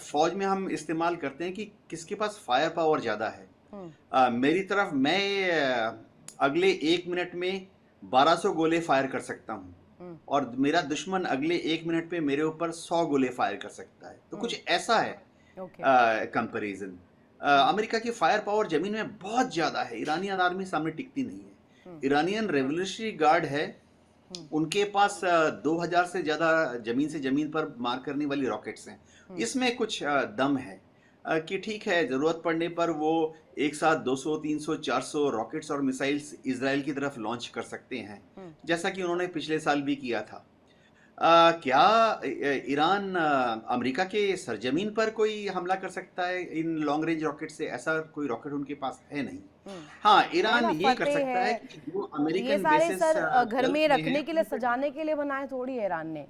फौज में हम इस्तेमाल करते हैं कि किसके पास फायर पावर ज़्यादा है। मेरी तरफ मैं अगले 1 मिनट में 1200 गोले फायर कर सकता हूँ और मेरा दुश्मन अगले 1 मिनट पे मेरे ऊपर 100 गोले फायर कर सकता है। तो कुछ ऐसा है कंपैरिजन। अमेरिका की फायर पावर जमीन में बहुत ज्यादा है, ईरानियन आर्मी सामने टिकती नहीं है। ईरानियन रेवोल्यूशनरी गार्ड है, उनके पास 2000 से ज्यादा जमीन से जमीन पर मार करने वाली रॉकेट्स हैं। इसमें कुछ दम है कि ठीक है, जरूरत पड़ने पर वो एक साथ 200, 300, 400 रॉकेट्स और मिसाइल्स इजराइल की तरफ लॉन्च कर सकते हैं, जैसा कि उन्होंने पिछले साल भी किया था। क्या ईरान अमेरिका के सरजमीन पर कोई हमला कर सकता है इन लॉन्ग रेंज रॉकेट से? ऐसा कोई रॉकेट उनके पास है नहीं। हाँ, ईरान ये कर सकता है कि जो अमेरिकन बेसिस सर घर में रखने के लिए, सजाने के लिए बनाए थोड़ी है ईरान ने।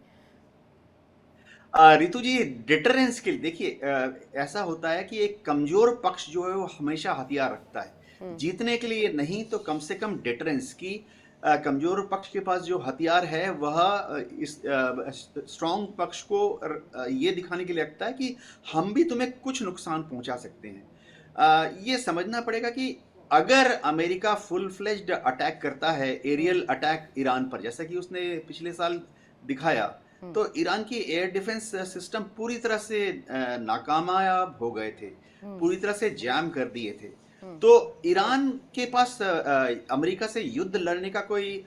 रितु जी, डिटरेंस के लिए देखिए, ऐसा होता है कि एक कमजोर पक्ष जो है वो हमेशा हथियार रखता है, जीतने के लिए नहीं तो कम से कम डिटरेंस की। कमजोर पक्ष के पास जो हथियार है वह इस स्ट्रॉन्ग पक्ष को ये दिखाने के लिए रखता है कि हम भी तुम्हें कुछ नुकसान पहुंचा सकते हैं। ये समझना पड़ेगा कि अगर अमेरिका फुल फ्लेज्ड अटैक करता है, एरियल अटैक ईरान पर, जैसा कि उसने पिछले साल दिखाया, तो ईरान की एयर डिफेंस सिस्टम पूरी तरह से नाकामयाब हो गए थे, पूरी तरह से जैम कर दिए थे। तो ईरान के पास अमेरिका से युद्ध लड़ने का कोई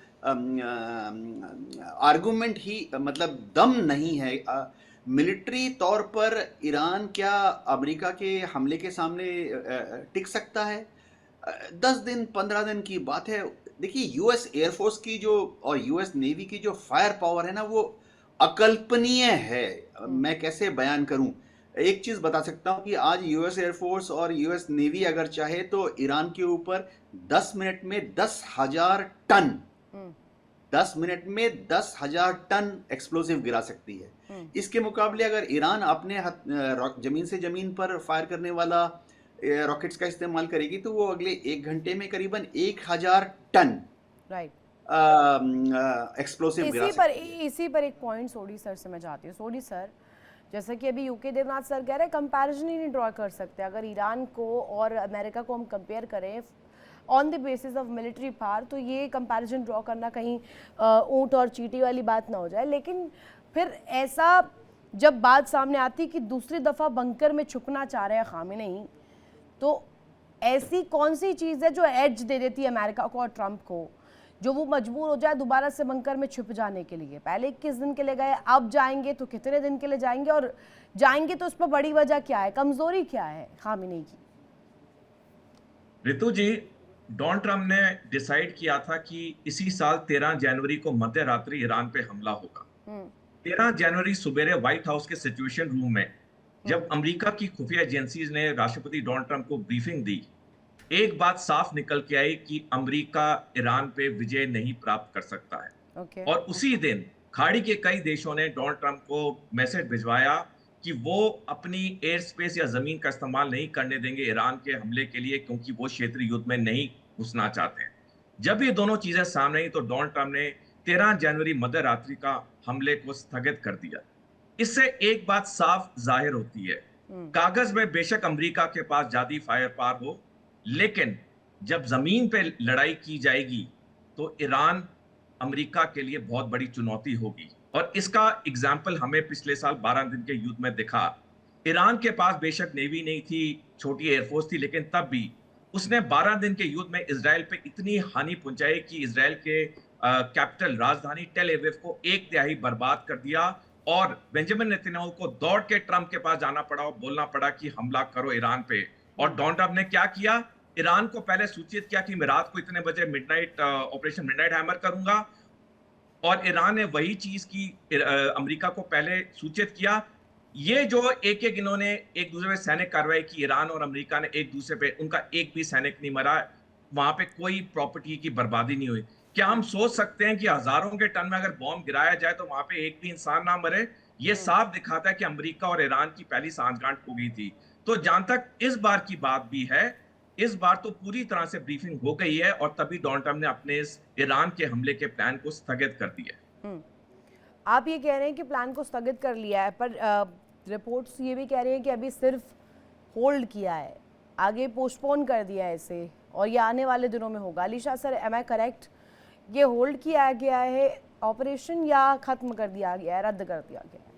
आर्गुमेंट ही, मतलब दम नहीं है। मिलिट्री तौर पर ईरान क्या अमेरिका के हमले के सामने टिक सकता है? 10 दिन 15 दिन की बात है। देखिए, यूएस एयरफोर्स की जो और यूएस नेवी की जो फायर पावर है ना, वो अकल्पनीय है। मैं कैसे बयान करूं? एक चीज बता सकता हूं कि आज यूएस एयरफोर्स और यूएस नेवी अगर चाहे तो ईरान के ऊपर 10 मिनट में 10,000 टन 10 मिनट में 10,000 टन एक्सप्लोसिव गिरा सकती है। इसके मुकाबले अगर ईरान अपने जमीन से जमीन पर फायर करने वाला रॉकेट्स का इस्तेमाल करेगी तो वो अगले 1 घंटे में करीबन 1000 टन एक्सप्लोसिव गिरा सकती है। इसी पर एक पॉइंट सोडी सर से मैं चाहती हूँ। सोडी सर, जैसा कि अभी यूके देवनाथ सर कह रहे हैं, कंपैरिजन ही नहीं ड्रॉ कर सकते। अगर ईरान को और अमेरिका को हम कंपेयर करें on the basis of military power, तो ये कंपैरिजन ड्रॉ करना कहीं ऊंट और चींटी वाली बात ना हो जाए। लेकिन फिर ऐसा जब बात सामने आती कि दूसरी दफ़ा बंकर में छुपना चाह रहे हैं खामेनेई, तो ऐसी कौन सी चीज़ है जो एज दे देती है अमेरिका को और ट्रंप को, जो वो मजबूर हो जाए दोबारा से बंकर में छिप जाने के लिए? पहले 21 दिन के लिए गए, अब जाएंगे तो कितने दिन के लिए जाएंगे, और जाएंगे तो उस पर बड़ी वजह क्या है, कमजोरी क्या है खामेनी की? ऋतु जी, डोनाल्ड ट्रंप ने डिसाइड किया था कि इसी साल 13 जनवरी को मध्य रात्रि ईरान पे हमला होगा। 13 जनवरी सुबेरे व्हाइट हाउस के सिचुएशन रूम में जब अमेरिका की खुफिया एजेंसीज ने राष्ट्रपति डोनाल्ड ट्रंप को ब्रीफिंग दी, एक बात साफ निकल के आई कि अमेरिका ईरान पे विजय नहीं प्राप्त कर सकता है। और उसी दिन खाड़ी के कई देशों ने डोनाल्ड ट्रंप को मैसेज भिजवाया कि वो अपनी एयर स्पेस या जमीन का इस्तेमाल नहीं करने देंगे ईरान के हमले के लिए, क्योंकि वो क्षेत्रीय युद्ध में नहीं घुसना चाहते हैं। जब ये दोनों चीजें सामने आई तो डोनाल्ड ट्रंप ने 13 जनवरी मध्य रात्रि का हमले को स्थगित कर दिया। इससे एक बात साफ जाहिर होती है, कागज में बेशक अमेरिका के पास ज्यादा फायर पावर हो, लेकिन जब जमीन पे लड़ाई की जाएगी तो ईरान अमेरिका के लिए बहुत बड़ी चुनौती होगी। और इसका एग्जाम्पल हमें पिछले साल 12 दिन के युद्ध में दिखा। ईरान के पास बेशक नेवी नहीं थी, छोटी एयरफोर्स थी, लेकिन तब भी उसने 12 दिन के युद्ध में इजराइल पे इतनी हानि पहुंचाई कि इजराइल के कैपिटल राजधानी टेल अवीव को 1/3 बर्बाद कर दिया। और बेंजामिन नेतन्याहू को दौड़ के ट्रंप के पास जाना पड़ा और बोलना पड़ा कि हमला करो ईरान पे। और डोनाल्ड ट्रंप ने क्या किया, ईरान को पहले सूचित किया कि मैं रात को इतने बजे मिडनाइट ऑपरेशन मिडनाइट हैमर करूंगा, और ईरान ने वही चीज की, अमेरिका को पहले सूचित किया। ये जो एक इन्होंने एक दूसरे पे सैनिक कार्रवाई की, ईरान और अमेरिका ने एक दूसरे पे, उनका एक भी सैनिक नहीं मरा, वहां पे कोई प्रॉपर्टी की बर्बादी नहीं हुई। क्या हम सोच सकते हैं कि हजारों के टन में अगर बॉम्ब गिराया जाए तो वहां पे एक भी इंसान ना मरे? ये साफ दिखाता है कि अमेरिका और ईरान की पहली सांठगांठ हो गई थी। तो जहां तक इस बार की बात भी है, इस बार तो पूरी तरह से ब्रीफिंग हो गई है, और तभी डोनाल्ड ट्रंप ने अपने इस ईरान के हमले के प्लान को स्थगित कर दिया। आप ये कह रहे हैं कि प्लान को स्थगित कर लिया है, पर रिपोर्ट्स ये भी कह रही हैं कि अभी सिर्फ होल्ड किया है, आगे पोस्टपोन कर दिया है इसे, और ये आने वाले दिनों में होगा। Alisha sir, am I correct? ये होल्ड किया गया है ऑपरेशन या खत्म कर दिया गया है, रद्द कर दिया गया है?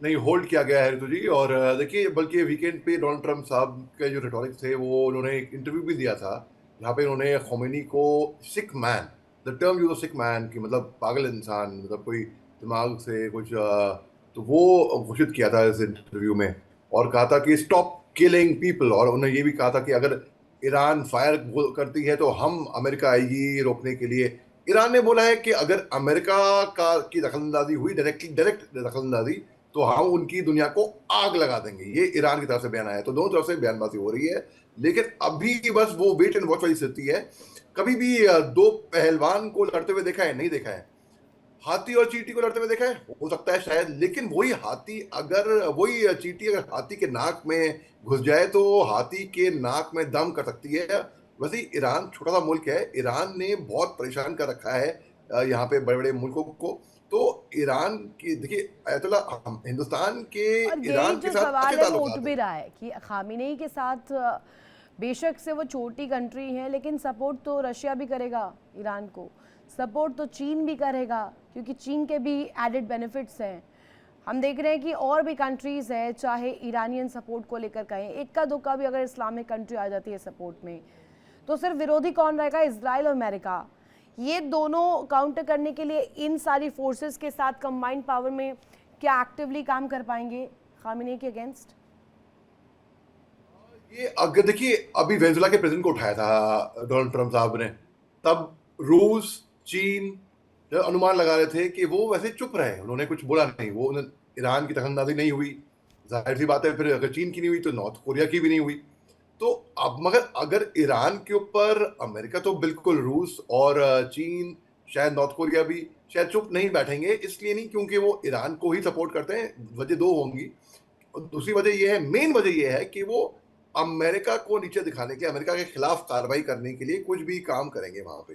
नहीं, होल्ड किया गया है ऋतु जी। और देखिए, बल्कि वीकेंड पे डोनाल्ड ट्रंप साहब के जो रेटोरिक्स थे, वो उन्होंने एक इंटरव्यू भी दिया था जहाँ पे उन्होंने खोमेनी को सिक man, the term use sick man की मतलब पागल इंसान, मतलब कोई दिमाग से कुछ, तो वो घोषित किया था इस इंटरव्यू में, और कहा था कि स्टॉप किलिंग पीपल। और उन्होंने ये भी कहा था कि अगर ईरान फायर करती है तो हम, अमेरिका आएगी रोकने के लिए। ईरान ने बोला है कि अगर अमेरिका की दखलंदाजी हुई, डायरेक्ट दखलंदाजी, तो हम उनकी दुनिया को आग लगा देंगे। ये ईरान की तरफ से बयान आया है। तो दोनों तरफ से बयानबाजी हो रही है, लेकिन अभी बस वो वेट एंड वॉच वाली स्थिति है। कभी भी दो पहलवान को लड़ते हुए देखा है? नहीं देखा है। हाथी और चींटी को लड़ते हुए देखा है? हो सकता है शायद, लेकिन वही चींटी अगर हाथी के नाक में घुस जाए तो हाथी के नाक में दम कर सकती है। वैसे ही ईरान छोटा सा मुल्क है, ईरान ने बहुत परेशान कर रखा है यहाँ पे बड़े बड़े मुल्कों को। तो ईरान की, देखिए आयतुल्ला, हिंदुस्तान के ईरान के साथ सवाल है, वो उठ भी रहा है कि खामेनी के साथ बेशक से वो छोटी कंट्री है, लेकिन सपोर्ट तो रशिया भी करेगा ईरान को, सपोर्ट तो चीन भी करेगा, क्योंकि चीन के भी एडेड बेनिफिट्स हैं। हम देख रहे हैं कि और भी कंट्रीज़ हैं, चाहे ईरानियन सपोर्ट को लेकर कहें, इक्का दुक्का भी अगर इस्लामिक कंट्री आ जाती है सपोर्ट में, तो सिर्फ विरोधी कौन रहेगा? इजराइल और अमेरिका। ये दोनों काउंटर करने के लिए इन सारी फोर्सेस के साथ कंबाइंड पावर में क्या एक्टिवली काम कर पाएंगे खामेनी के अगेंस्ट? ये अगर देखिए, अभी वेनेजुएला के प्रेसिडेंट को उठाया था डोनाल्ड ट्रंप साहब ने, तब रूस, चीन अनुमान लगा रहे थे कि वो वैसे चुप रहे, उन्होंने कुछ बोला नहीं। वो ईरान की दखलंदाजी नहीं हुई, जाहिर सी बात है। फिर अगर चीन की नहीं हुई तो नॉर्थ कोरिया की भी नहीं हुई। तो अब मगर अगर ईरान के ऊपर अमेरिका, तो बिल्कुल रूस और चीन, शायद नॉर्थ कोरिया भी शायद चुप नहीं बैठेंगे। इसलिए नहीं क्योंकि वो ईरान को ही सपोर्ट करते हैं, वजह दो होंगी। दूसरी वजह यह है, मेन वजह यह है कि वो अमेरिका को नीचे दिखाने के, अमेरिका के खिलाफ कार्रवाई करने के लिए कुछ भी काम करेंगे वहां पे।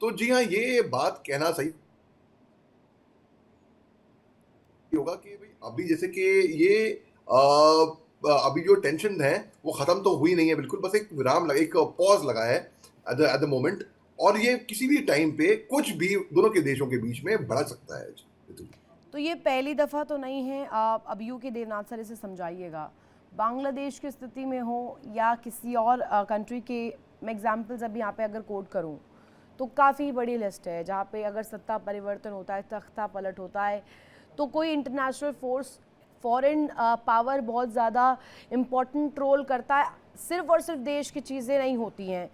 तो जी हाँ, ये बात कहना सही होगा कि भाई अभी जैसे कि ये अभी जो टेंशन है वो खत्म तो हुई नहीं है बिल्कुल, बस एक विराम लगा, एक पॉज लगा है एट द मोमेंट, और ये किसी भी टाइम पे कुछ भी दोनों के देशों के बीच में बढ़ सकता है। तो ये पहली दफ़ा तो नहीं है, आप अब यू के देवनाथ सर इसे समझाइएगा। बांग्लादेश की स्थिति में हो या किसी और कंट्री के, मैं एग्जांपल्स अभी यहाँ पे अगर कोट करूँ तो काफ़ी बड़ी लिस्ट है जहाँ पे अगर सत्ता परिवर्तन होता है, तख्ता पलट होता है, तो कोई इंटरनेशनल फोर्स, फॉरेन पावर बहुत ज़्यादा इम्पोर्टेंट रोल करता है। सिर्फ और सिर्फ देश की चीज़ें नहीं होती हैं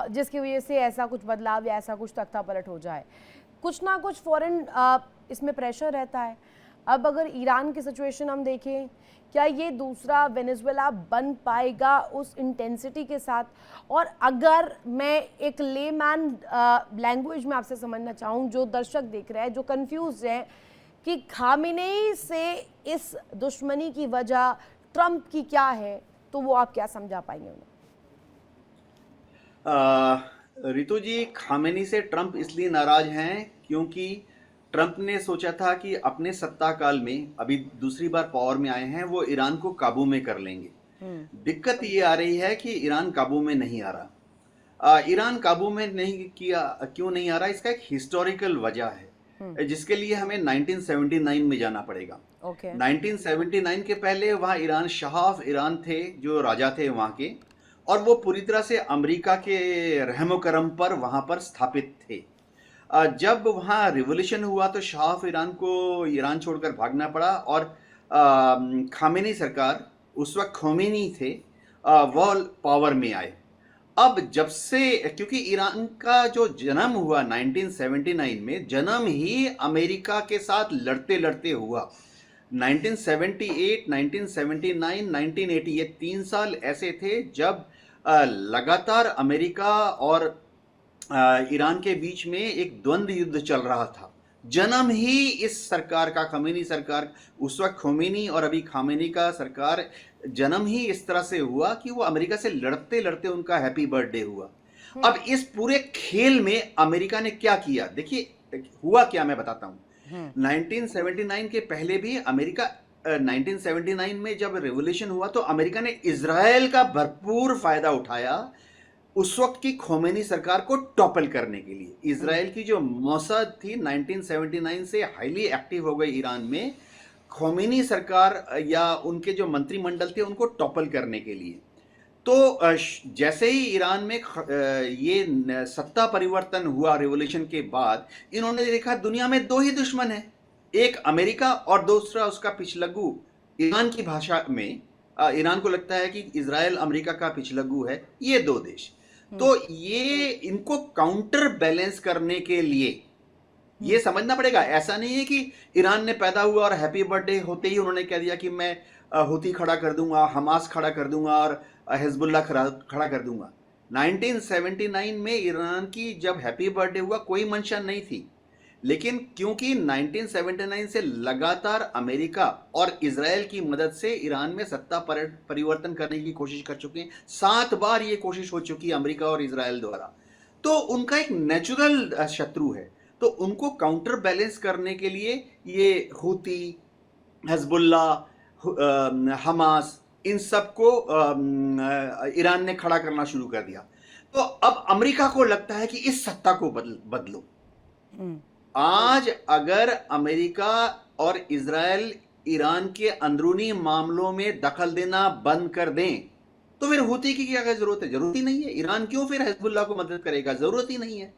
जिसकी वजह से ऐसा कुछ बदलाव या ऐसा कुछ तख्ता पलट हो जाए, कुछ ना कुछ फॉरेन इसमें प्रेशर रहता है। अब अगर ईरान की सिचुएशन हम देखें, क्या ये दूसरा वेनेजुएला बन पाएगा उस इंटेंसिटी के साथ? और अगर मैं एक लेमैन लैंग्वेज में आपसे समझना चाहूँ, जो दर्शक देख रहे हैं, जो कंफ्यूज हैं कि खामेनेई से इस दुश्मनी की वजह ट्रंप की क्या है, तो वो आप क्या समझा पाएंगे उन्हें? रितु जी, खामेनी से ट्रंप इसलिए नाराज हैं क्योंकि ट्रंप ने सोचा था कि अपने सत्ता काल में, अभी दूसरी बार पावर में आए हैं, वो ईरान को काबू में कर लेंगे। दिक्कत ये आ रही है कि ईरान काबू में नहीं आ रहा। ईरान काबू में नहीं किया, क्यों नहीं आ रहा? इसका एक हिस्टोरिकल वजह है जिसके लिए हमें 1979 में जाना पड़ेगा। 1979 के पहले वहाँ ईरान, शाह ऑफ ईरान थे जो राजा थे वहाँ के, और वो पूरी तरह से अमेरिका के रहमो करम पर वहाँ पर स्थापित थे। जब वहाँ रिवॉल्यूशन हुआ तो शाह ऑफ ईरान को ईरान छोड़कर भागना पड़ा और खामेनी सरकार, उस वक्त खोमेनी थे, वो पावर में आए। अब जब से, क्योंकि ईरान का जो जन्म हुआ 1979 में, जन्म ही अमेरिका के साथ लड़ते लड़ते हुआ। 1978, 1979, 1980, ये 3 साल ऐसे थे जब लगातार अमेरिका और ईरान के बीच में एक द्वंद्व युद्ध चल रहा था। जन्म ही इस सरकार का, खामेनी सरकार, उस वक्त खोमेनी और अभी खामेनी का सरकार, जन्म ही इस तरह से हुआ कि वो अमेरिका से लड़ते लड़ते उनका हैप्पी बर्थडे हुआ। अब इस पूरे खेल में अमेरिका ने क्या किया, देखिए हुआ क्या, मैं बताता हूं। 1979 के पहले भी अमेरिका, 1979 में जब रिवॉल्यूशन हुआ तो अमेरिका ने इजराइल का भरपूर फायदा उठाया उस वक्त की खोमेनी सरकार को टॉपल करने के लिए। इजराइल की जो मोसाद थी 1979 से हाईली एक्टिव हो गई ईरान में, खोमेनी सरकार या उनके जो मंत्रिमंडल थे उनको टॉपल करने के लिए। तो जैसे ही ईरान में ये सत्ता परिवर्तन हुआ रिवॉल्यूशन के बाद, इन्होंने देखा दुनिया में 2 ही दुश्मन हैं, एक अमेरिका और दूसरा उसका पिछलग्गू। ईरान की भाषा में ईरान को लगता है कि इजराइल अमेरिका का पिछलग्गू है, ये 2 देश। तो ये इनको काउंटर बैलेंस करने के लिए ये समझना पड़ेगा। ऐसा नहीं है कि ईरान ने पैदा हुआ और हैप्पी बर्थडे होते ही उन्होंने कह दिया कि मैं हुती खड़ा कर दूंगा, हमास खड़ा कर दूंगा और हिजबुल्लाह खड़ा कर दूंगा। 1979 में ईरान की जब हैप्पी बर्थडे हुआ कोई मंशा नहीं थी, लेकिन क्योंकि 1979 से लगातार अमेरिका और इजराइल की मदद से ईरान में सत्ता परिवर्तन करने की कोशिश कर चुके हैं, 7 बार ये कोशिश हो चुकी है अमेरिका और इजराइल द्वारा, तो उनका एक नेचुरल शत्रु है। तो उनको काउंटर बैलेंस करने के लिए ये हुती, हिजबुल्लाह, हमास, इन सबको ईरान ने खड़ा करना शुरू कर दिया। तो अब अमेरिका को लगता है कि इस सत्ता को बदलो। आज अगर अमेरिका और इजराइल ईरान के अंदरूनी मामलों में दखल देना बंद कर दें तो फिर हुती की क्या जरूरत है? जरूरत ही नहीं है। ईरान क्यों फिर हिजबुल्लाह को मदद करेगा? जरूरत ही नहीं है।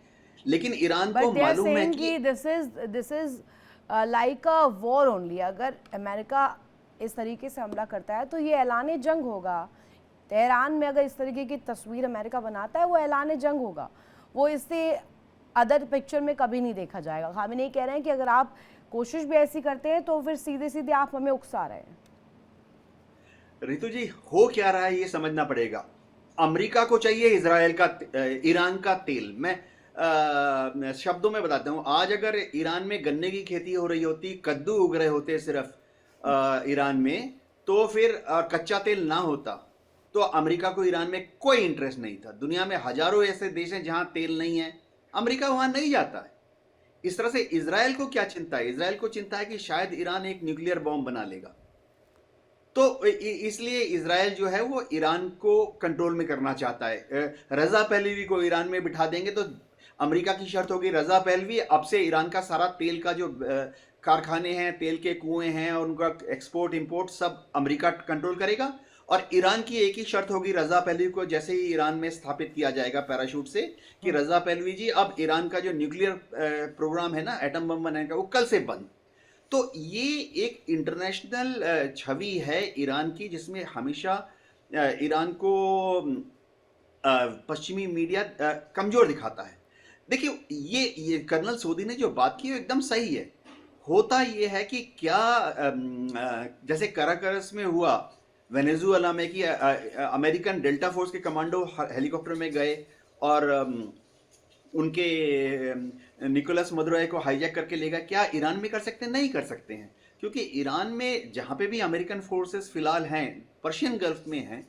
लेकिन ईरान को मालूम है कि this is like a war only. अगर अमेरिका इस तरीके से हमला करता है तो ये ऐलान जंग होगा। तेहरान में अगर इस तरीके की तस्वीर अमेरिका बनाता है वो ऐलान जंग होगा, वो इससे अदर पिक्चर में कभी नहीं देखा जाएगा। खामेनेई कह रहे हैं कि अगर आप कोशिश भी ऐसी करते हैं तो फिर सीधे सीधे आप हमें उकसा रहे हैं। रितु जी, हो क्या रहा है ये समझना पड़ेगा। अमेरिका को चाहिए इजराइल का, ईरान का तेल। मैं शब्दों में बताता हूं, आज अगर ईरान में गन्ने की खेती हो रही होती, कद्दू उग रहे होते सिर्फ ईरान में, तो फिर कच्चा तेल ना होता, तो अमेरिका को ईरान में कोई इंटरेस्ट नहीं था। दुनिया में हजारों ऐसे देश हैं जहां तेल नहीं है, अमेरिका वहां नहीं जाता है। इस तरह से इजराइल को क्या चिंता है? इजराइल को चिंता है कि शायद ईरान एक न्यूक्लियर बॉम्ब बना लेगा, तो इसलिए इजराइल जो है वो ईरान को कंट्रोल में करना चाहता है। रजा पहलवी को ईरान में बिठा देंगे तो अमेरिका की शर्त होगी, रजा पहलवी अब से ईरान का सारा तेल का जो कारखाने हैं, तेल के कुएं हैं और उनका एक्सपोर्ट इंपोर्ट सब अमेरिका कंट्रोल करेगा, और ईरान की एक ही शर्त होगी रजा पहलवी को जैसे ही ईरान में स्थापित किया जाएगा पैराशूट से कि रजा पहलवी जी अब ईरान का जो न्यूक्लियर प्रोग्राम है ना, एटम बम बनाने का, वो कल से बंद। तो ये एक इंटरनेशनल छवि है ईरान की, जिसमें हमेशा ईरान को पश्चिमी मीडिया कमजोर दिखाता है। देखिए, ये कर्नल सोदी ने जो बात की वो एकदम सही है। होता ये है कि क्या जैसे कराकरस में हुआ वेनेजुएला में कि अमेरिकन डेल्टा फोर्स के कमांडो हेलीकॉप्टर में गए और उनके निकोलस मदुरो को हाईजैक करके ले गए। क्या ईरान में कर सकते हैं? नहीं कर सकते हैं, क्योंकि ईरान में जहाँ पे भी अमेरिकन फोर्सेस फिलहाल हैं, पर्शियन गल्फ में हैं,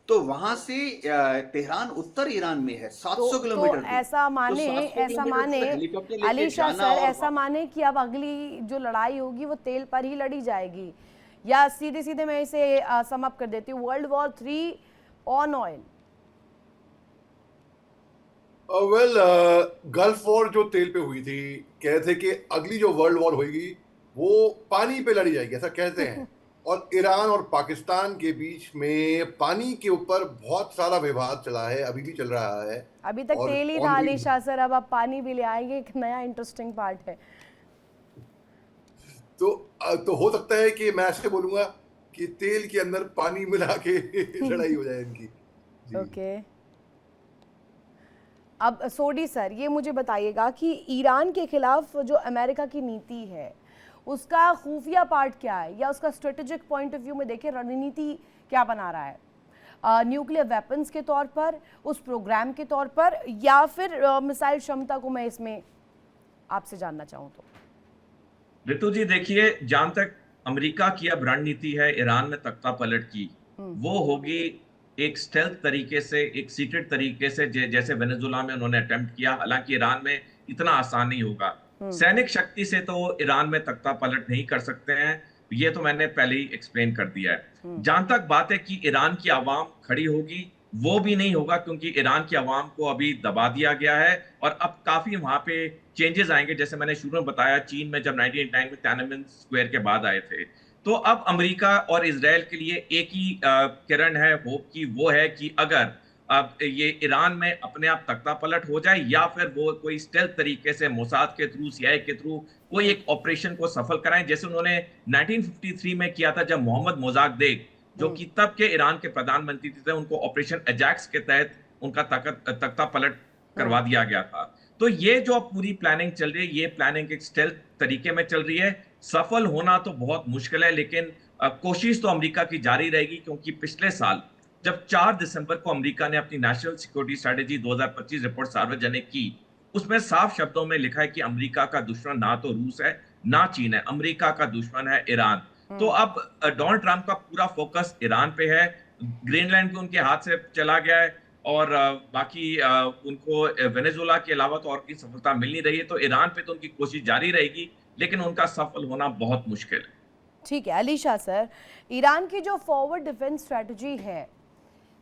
तो वहां से तेहरान उत्तर ईरान में है 700 किलोमीटर दूर। ऐसा माने तो 700 ऐसा किलोमीटर माने तक हेलीकॉप्टर लेके अलीशा जाना सर, और ऐसा माने कि अब अगली जो लड़ाई होगी वो तेल पर ही लड़ी जाएगी, या सीधे सीधे मैं इसे सम अप कर देती हूँ, world war 3 on oil. Well, gulf war जो तेल पे हुई थी, कह रहे थे कि अगली जो वर्ल्ड वॉर होगी वो पानी पे लड़ी जाएगी, ऐसा कहते हैं। और ईरान और पाकिस्तान के बीच में पानी के ऊपर बहुत सारा विवाद चला है, अभी भी चल रहा है। अभी तक और तेल ही था अलीशा सर, अब आप पानी भी ले आएंगे, एक नया इंटरेस्टिंग पार्ट है। तो हो सकता है कि मैं ऐसे बोलूंगा कि तेल के अंदर पानी मिला के लड़ाई हो जाए इनकी। ओके, अब सोडी सर ये मुझे बताइएगा कि ईरान के खिलाफ जो अमेरिका की नीति है उसका खुफिया पार्ट क्या है, या उसका स्ट्रेटेजिक पॉइंट ऑफ व्यू में देखें रणनीति क्या बना रहा है, न्यूक्लियर वेपन्स के तौर पर, उस प्रोग्राम के तौर पर, या फिर मिसाइल क्षमता को मैं इसमें आपसे जानना चाहूँ तो। ऋतु जी देखिए, जहां तक अमेरिका की अब रणनीति है ईरान में तख्ता पलट की, वो होगी एक स्टेल्थ तरीके से, एक सीक्रेट तरीके से, जैसे वेनेजुएला में उन्होंने अटेम्प्ट किया। हालांकि ईरान में इतना आसान नहीं होगा, सैनिक शक्ति से तो ईरान में तख्ता पलट नहीं कर सकते हैं, ये तो मैंने पहले ही एक्सप्लेन कर दिया है। जहां तक बात है कि ईरान की आवाम खड़ी होगी, वो भी नहीं होगा, क्योंकि ईरान की आवाम को अभी दबा दिया गया है और अब काफी वहां पे चेंजेस आएंगे। जैसे मैंने शुरू में बताया, चीन में जब 1989 में तियाननमेन स्क्वायर के बाद आए थे, तो अब अमेरिका और इजराइल के लिए एक ही किरण है होप की, वो है कि अगर अब ये ईरान में अपने आप तख्ता पलट हो जाए, या फिर वो कोई स्टेल्थ तरीके से मोसाद के थ्रू, सीआईए के थ्रू कोई एक ऑपरेशन को सफल कराएं, जैसे उन्होंने 1953 में किया था, जब मोहम्मद मोजाकदेग जो कि तब के ईरान के प्रधानमंत्री थे, उनको ऑपरेशन एजैक्स के तहत उनका तख्ता पलट करवा दिया गया था। तो ये जो पूरी प्लानिंग चल रही है, ये प्लानिंग एक स्टेल्थ तरीके में चल रही है। सफल होना तो बहुत मुश्किल है, लेकिन कोशिश तो अमेरिका की जारी रहेगी, क्योंकि पिछले साल जब 4 दिसंबर को अमेरिका ने अपनी नेशनल सिक्योरिटी स्ट्रेटेजी 2025 रिपोर्ट सार्वजनिक की, उसमें साफ शब्दों में लिखा है कि अमेरिका का दुश्मन ना तो रूस है ना चीन है, अमेरिका का दुश्मन है ईरान। तो अब डोनाल्ड ट्रंप का पूरा फोकस ईरान पे है। ग्रीनलैंड भी उनके हाथ से चला गया है, और बाकी उनको वेनेजुएला के अलावा तो और की सफलता मिल नहीं रही है। तो ईरान पे तो उनकी कोशिश जारी रहेगी, लेकिन उनका सफल होना बहुत मुश्किल है। ठीक है अलीशा सर, ईरान की जो फॉरवर्ड डिफेंस स्ट्रेटजी है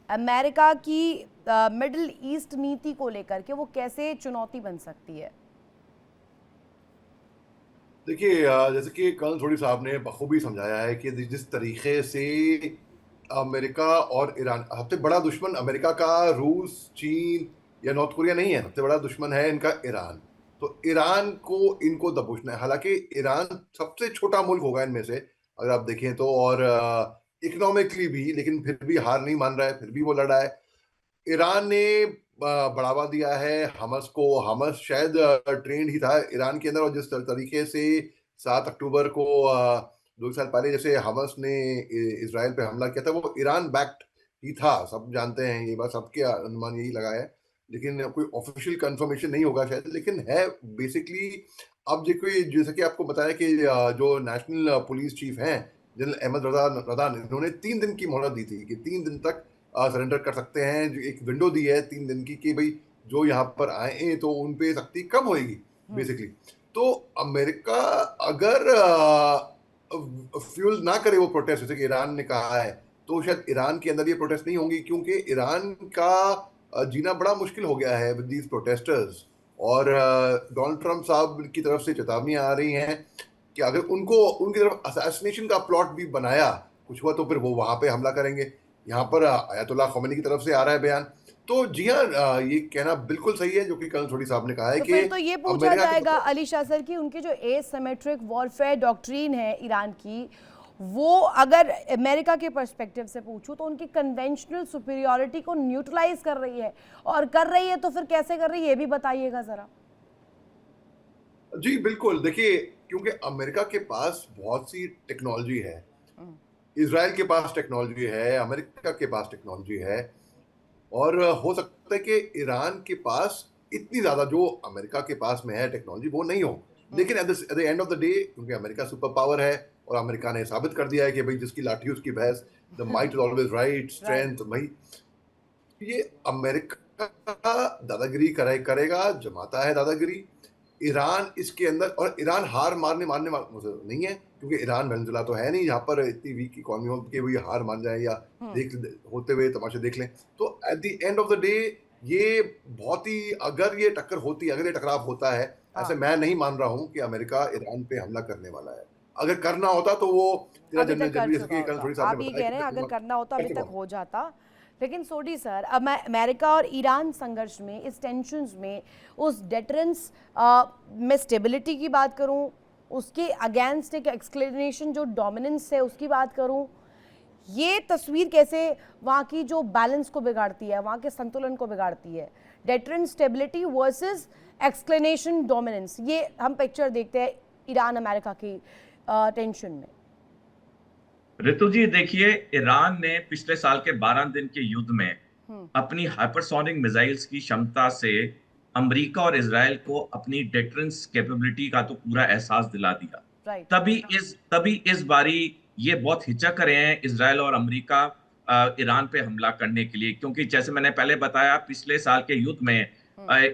अमेरिका की मिडिल ईस्ट नीति को लेकर के, वो कैसे चुनौती बन सकती है? देखिए, जैसे कि कर्नल सोडी साहब ने बखूबी समझाया है कि जिस तरीके से अमेरिका और ईरान, सबसे बड़ा दुश्मन अमेरिका का रूस, चीन या नॉर्थ कोरिया नहीं है, सबसे बड़ा दुश्मन है इनका ईरान। तो ईरान को इनको दबोचना है। हालांकि ईरान सबसे छोटा मुल्क होगा इनमें से अगर आप देखें तो, और इकोनॉमिकली भी, लेकिन फिर भी हार नहीं मान रहा है, फिर भी वो लड़ा है। ईरान ने बढ़ावा दिया है हमस को। हमस शायद ट्रेंड ही था ईरान के अंदर, और जिस तरीके से 7 अक्टूबर को 2 साल पहले जैसे हमस ने इजराइल पे हमला किया था, वो ईरान बैक्ड ही था, सब जानते हैं ये बात, सबके अनुमान यही लगा है, लेकिन कोई ऑफिशियल कंफर्मेशन नहीं होगा शायद, लेकिन है बेसिकली। अब जैसे कि आपको बताया कि जो नेशनल पुलिस चीफ हैं जनरल अहमद रजा, इन्होंने 3 दिन की मोहलत दी थी कि 3 दिन तक सरेंडर कर सकते हैं। जो एक विंडो दी है 3 दिन की कि भाई जो यहाँ पर आए तो उन पे सख्ती कम होगी बेसिकली। तो अमेरिका अगर फ्यूल ना करे वो प्रोटेस्ट, जैसे कि ईरान ने कहा है, तो शायद ईरान के अंदर ये प्रोटेस्ट नहीं होंगी, क्योंकि ईरान का जीना बड़ा मुश्किल हो गया है विद दीज प्रोटेस्टर्स। और डोनाल्ड ट्रंप साहब की तरफ से चेतावनियां आ रही हैं कि अगर उनकी तरफ असैसिनेशन का प्लॉट भी बनाया कुछ हुआ, तो फिर वो वहां पे हमला करेंगे। यहाँ पर अयतुल्ला ख़ोमेनी की तरफ से आ रहा है बयान। तो जी हाँ, ये कहना बिल्कुल सही है जो कि कर्नल सोडी साहब ने कहा है तो कि फिर तो ये पूछा अमेरिका के जाएगा अली शाह सर की उनकी जो एसिमेट्रिक वॉरफेयर डॉक्ट्रीन है ईरान की, वो अगर अमेरिका के पर्सपेक्टिव से पूछूं तो उनकी कन्वेंशनल सुपीरियरिटी को न्यूट्रलाइज कर रही है, और कर रही है तो फिर कैसे कर रही है ये भी बताइएगा जरा। जी बिल्कुल, देखिए क्योंकि अमेरिका के पास बहुत सी टेक्नोलॉजी है, इज़राइल के पास टेक्नोलॉजी है, अमेरिका के पास टेक्नोलॉजी है, और हो सकता है कि ईरान के पास इतनी ज़्यादा जो अमेरिका के पास में है टेक्नोलॉजी वो नहीं हो। लेकिन at the end of the day, क्योंकि अमेरिका सुपर पावर है और अमेरिका ने साबित कर दिया है कि भाई जिसकी लाठी उसकी भैंस, the might is always right, strength भाई, ये अमेरिका दादागिरी करेगा, जमाता है दादागिरी। ईरान इसके अंदर, और ईरान हार मारने नहीं है, क्योंकि ईरान वेनेजुला तो है नहीं जहाँ पर इतनी वीक इकोनॉमी हो कि वो हार मान जाए या देख होते हुए तमाशे देख लें। तो at the end of the day ये बहुत ही, अगर ये टकराव होता है, ऐसे मैं नहीं मान रहा हूँ कि अमेरिका ईरान पे हमला करने वाला है। अगर करना होता तो वो अभी तक कर चुका होता। आप ये कह रहे हैं अगर करना होता अभी तक हो जाता। लेकिन सोडी सर, अब मैं अमेरिका और ईरान संघर्ष में, इस टेंशन्स में, उस डेटरेंस में स्टेबिलिटी की बात करूं, उसके अगेंस्ट एक एक्सक्लेनेशन जो डोमिनेंस है उसकी बात करूं, ये तस्वीर कैसे वहाँ की जो बैलेंस को बिगाड़ती है, वहाँ के संतुलन को बिगाड़ती है? डेटरेंस स्टेबिलिटी वर्सेस एक्सक्लेनेशन डोमिनेंस, ये हम पिक्चर देखते हैं ईरान अमेरिका की टेंशन में। ऋतु जी देखिए, ईरान ने पिछले साल के 12 दिन के युद्ध में अपनी हाइपरसोनिक मिसाइल्स की क्षमता से अमेरिका और इजराइल को अपनी डेटरेंस कैपेबिलिटी का तो पूरा एहसास दिला दिया। तभी इस बारी ये बहुत हिचक रहे हैं इजराइल और अमेरिका ईरान पे हमला करने के लिए, क्योंकि जैसे मैंने पहले बताया, पिछले साल के युद्ध में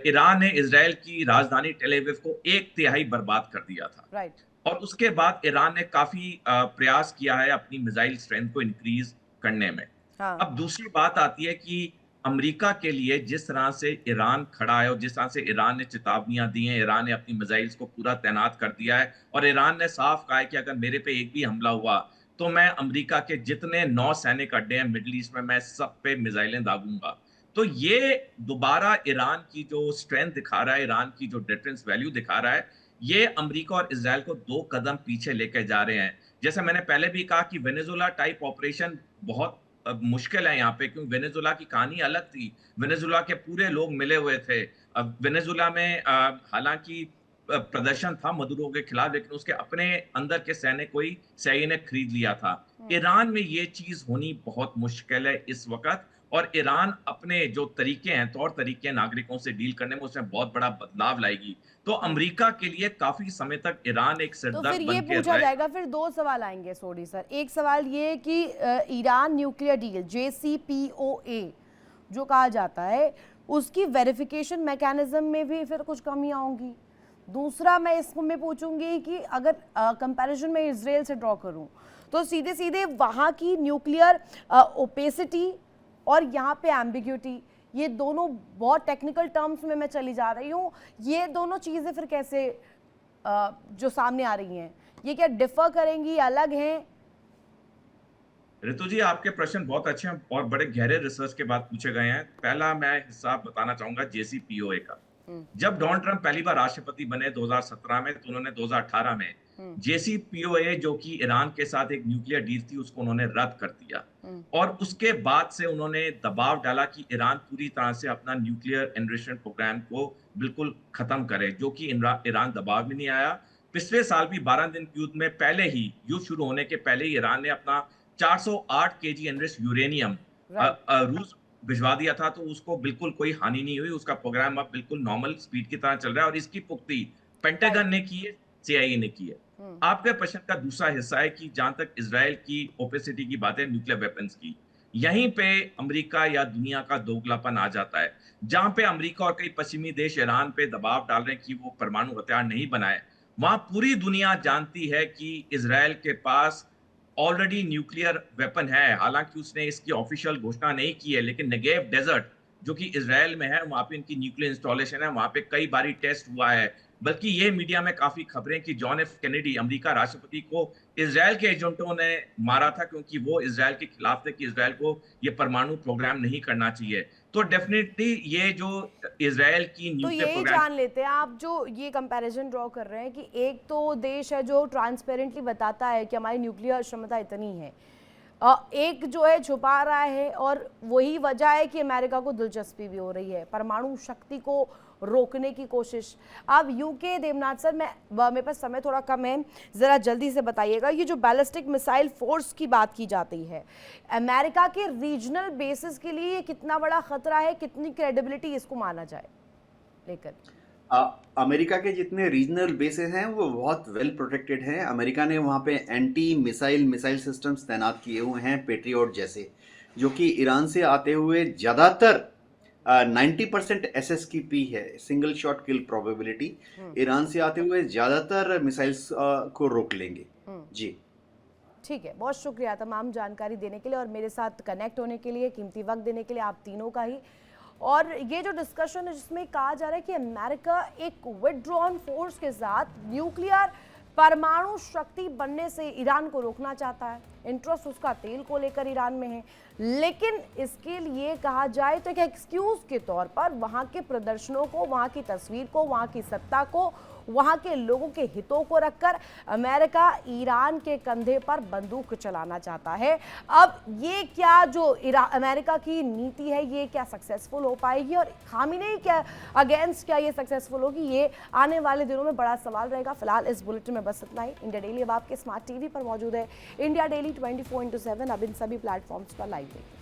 ईरान ने इजराइल की राजधानी टेल अवीव को 1/3 बर्बाद कर दिया था। और उसके बाद ईरान ने काफी प्रयास किया है अपनी मिसाइल स्ट्रेंथ को इंक्रीज करने में। अब दूसरी बात आती है कि अमेरिका के लिए जिस तरह से ईरान खड़ा है और जिस तरह से ईरान ने चेतावनियां दी हैं, ईरान ने अपनी मिसाइल्स को पूरा तैनात कर दिया है और ईरान ने साफ कहा है कि अगर मेरे पे एक भी हमला हुआ तो मैं अमेरिका के जितने 9 सैनिक अड्डे हैं मिडिल ईस्ट में, मैं सब पे मिसाइलें दागूंगा। तो ये दोबारा ईरान की जो स्ट्रेंथ दिखा रहा है, ईरान की जो डिफरेंस वैल्यू दिखा रहा है, ये अमेरिका और इजराइल को 2 कदम पीछे लेकर जा रहे हैं। जैसे मैंने पहले भी कहा कि वेनेजुला टाइप ऑपरेशन बहुत मुश्किल है यहाँ पे, क्योंकि वेनेजुला की कहानी अलग थी। वेनेजुला के पूरे लोग मिले हुए थे। अब वेनेजुला में हालांकि प्रदर्शन था मदुरो के खिलाफ, लेकिन उसके अपने अंदर के सैनिक को ही CIA ने खरीद लिया था। ईरान में ये चीज होनी बहुत मुश्किल है इस वक्त, और ईरान अपने जो तरीके हैं, तौर तरीके नागरिकों से डील करने में, उसमें बहुत बड़ा बदलाव लाएगी। तो अमेरिका के लिए काफी समय तक ईरान एक सिरदर्द तो फिर ये पूछा जाएगा, फिर 2 सवाल आएंगे सोडी सर। एक सवाल ये कि ईरान न्यूक्लियर डील JCPOA जो कहा जाता है, उसकी वेरिफिकेशन मैकेनिज्म में भी फिर कुछ कमियां होंगी। दूसरा मैं इसमें पूछूंगी कि अगर कंपैरिजन में इजराइल से ड्रॉ करूं तो सीधे सीधे वहाँ की न्यूक्लियर ओपेसिटी और यहाँ पे एम्बिग्यूटी, ये दोनों बहुत टेक्निकल टर्म्स में मैं चली जा रही हूँ, ये दोनों चीज़ें फिर कैसे जो सामने आ रही हैं, ये क्या डिफर करेंगी, अलग हैं? ऋतु जी, आपके प्रश्न बहुत अच्छे हैं और बड़े गहरे रिसर्च के बाद पूछे गए हैं। पहला मैं हिसाब बताना चाहूंगा JCPOA का। जब डोनाल्ड ट्रंप पहली बार राष्ट्रपति बने 2017 में, तो उन्होंने 2018 में JCPOA जो कि ईरान के साथ एक न्यूक्लियर डील थी, उसको उन्होंने रद्द कर दिया। और उसके बाद से उन्होंने दबाव डाला कि ईरान पूरी तरह से अपना न्यूक्लियर एनरिचमेंट प्रोग्राम को बिल्कुल खत्म करे, जो कि ईरान दबाव में नहीं आया। पिछले साल भी 12 दिन के युद्ध में पहले ही, युद्ध शुरू होने के पहले ही ईरान ने अपना 408 kg एनरिच्ड यूरेनियम रूस भिजवा दिया था, तो उसको बिल्कुल कोई हानि नहीं हुई। उसका प्रोग्राम अब बिल्कुल नॉर्मल स्पीड की तरह चल रहा है, और इसकी पुख्ती पेंटागन ने की है, CIA ने की है। आपके प्रश्न का दूसरा हिस्सा है कि जहां तक इजराइल की ओपेसिटी की बात है, न्यूक्लियर वेपन्स की, यहीं पे अमेरिका या दुनिया का दोगलापन आ जाता है। जहां पे अमेरिका और कई पश्चिमी देश ईरान पे दबाव डाल रहे हैं कि वो परमाणु हथियार नहीं बनाए, वहां पूरी दुनिया जानती है कि इजराइल के पास ऑलरेडी न्यूक्लियर वेपन है। हालांकि उसने इसकी ऑफिशियल घोषणा नहीं की है, लेकिन नेगेव डेजर्ट जो कि इजराइल में है, वहां पे इनकी न्यूक्लियर इंस्टॉलेशन है, वहां पे कई बारी टेस्ट हुआ है। बल्कि ये मीडिया में काफी खबरें कि जॉन एफ कैनेडी अमेरिका राष्ट्रपति को इजराइल के एजेंटों ने मारा था क्योंकि वो इजराइल के खिलाफ थे कि इजराइल को ये परमाणु प्रोग्राम नहीं करना चाहिए। तो डेफिनेटली ये जो इजराइल की तो न्यूक्लियर यही प्रोग्राम, जान लेते हैं आप जो ये कंपैरिजन ड्रॉ कर रहे हैं कि एक तो देश है जो ट्रांसपेरेंटली बताता है कि हमारी न्यूक्लियर क्षमता इतनी है, एक जो है छुपा रहा है, और वही वजह है कि अमेरिका को दिलचस्पी भी हो रही है परमाणु शक्ति को रोकने की कोशिश। अब यूके देवनाथ सर, मेरे पास समय थोड़ा कम है, ज़रा जल्दी से बताइएगा, ये जो बैलिस्टिक मिसाइल फोर्स की बात की जाती है अमेरिका के रीजनल बेसिस के लिए ये कितना बड़ा खतरा है, कितनी क्रेडिबिलिटी इसको माना जाए लेकर? अमेरिका के जितने रीजनल बेसेस हैं वो बहुत वेल प्रोटेक्टेड हैं। अमेरिका ने वहाँ पे एंटी मिसाइल सिस्टम्स तैनात किए हुए हैं, पेट्रियट जैसे, जो कि ईरान से आते हुए ज़्यादातर 90% SSKP है, सिंगल शॉट किल प्रोबेबिलिटी। ईरान से आते हुए ज़्यादातर मिसाइल्स को रोक लेंगे। जी ठीक है, बहुत शुक्रिया तमाम जानकारी देने के लिए और मेरे साथ कनेक्ट होने के लिए, कीमती वक्त देने के लिए आप तीनों का ही। और ये जो डिस्कशन है जिसमें कहा जा रहा है कि अमेरिका एक विथड्रॉन फोर्स के साथ न्यूक्लियर परमाणु शक्ति बनने से ईरान को रोकना चाहता है, इंटरेस्ट उसका तेल को लेकर ईरान में है, लेकिन इसके लिए कहा जाए तो एक एक्सक्यूज के तौर पर वहां के प्रदर्शनों को, वहां की तस्वीर को, वहां की सत्ता को, वहां के लोगों के हितों को रखकर अमेरिका ईरान के कंधे पर बंदूक चलाना चाहता है। अब ये क्या जो अमेरिका की नीति है ये क्या सक्सेसफुल हो पाएगी और खामिनेई क्या अगेंस्ट क्या ये सक्सेसफुल होगी, ये आने वाले दिनों में बड़ा सवाल रहेगा। फिलहाल इस बुलेटिन में बस इतना ही। इंडिया डेली अब आपके स्मार्ट टीवी पर मौजूद है, इंडिया डेली 24/7 अब इन सभी प्लेटफॉर्म्स पर लाइव है।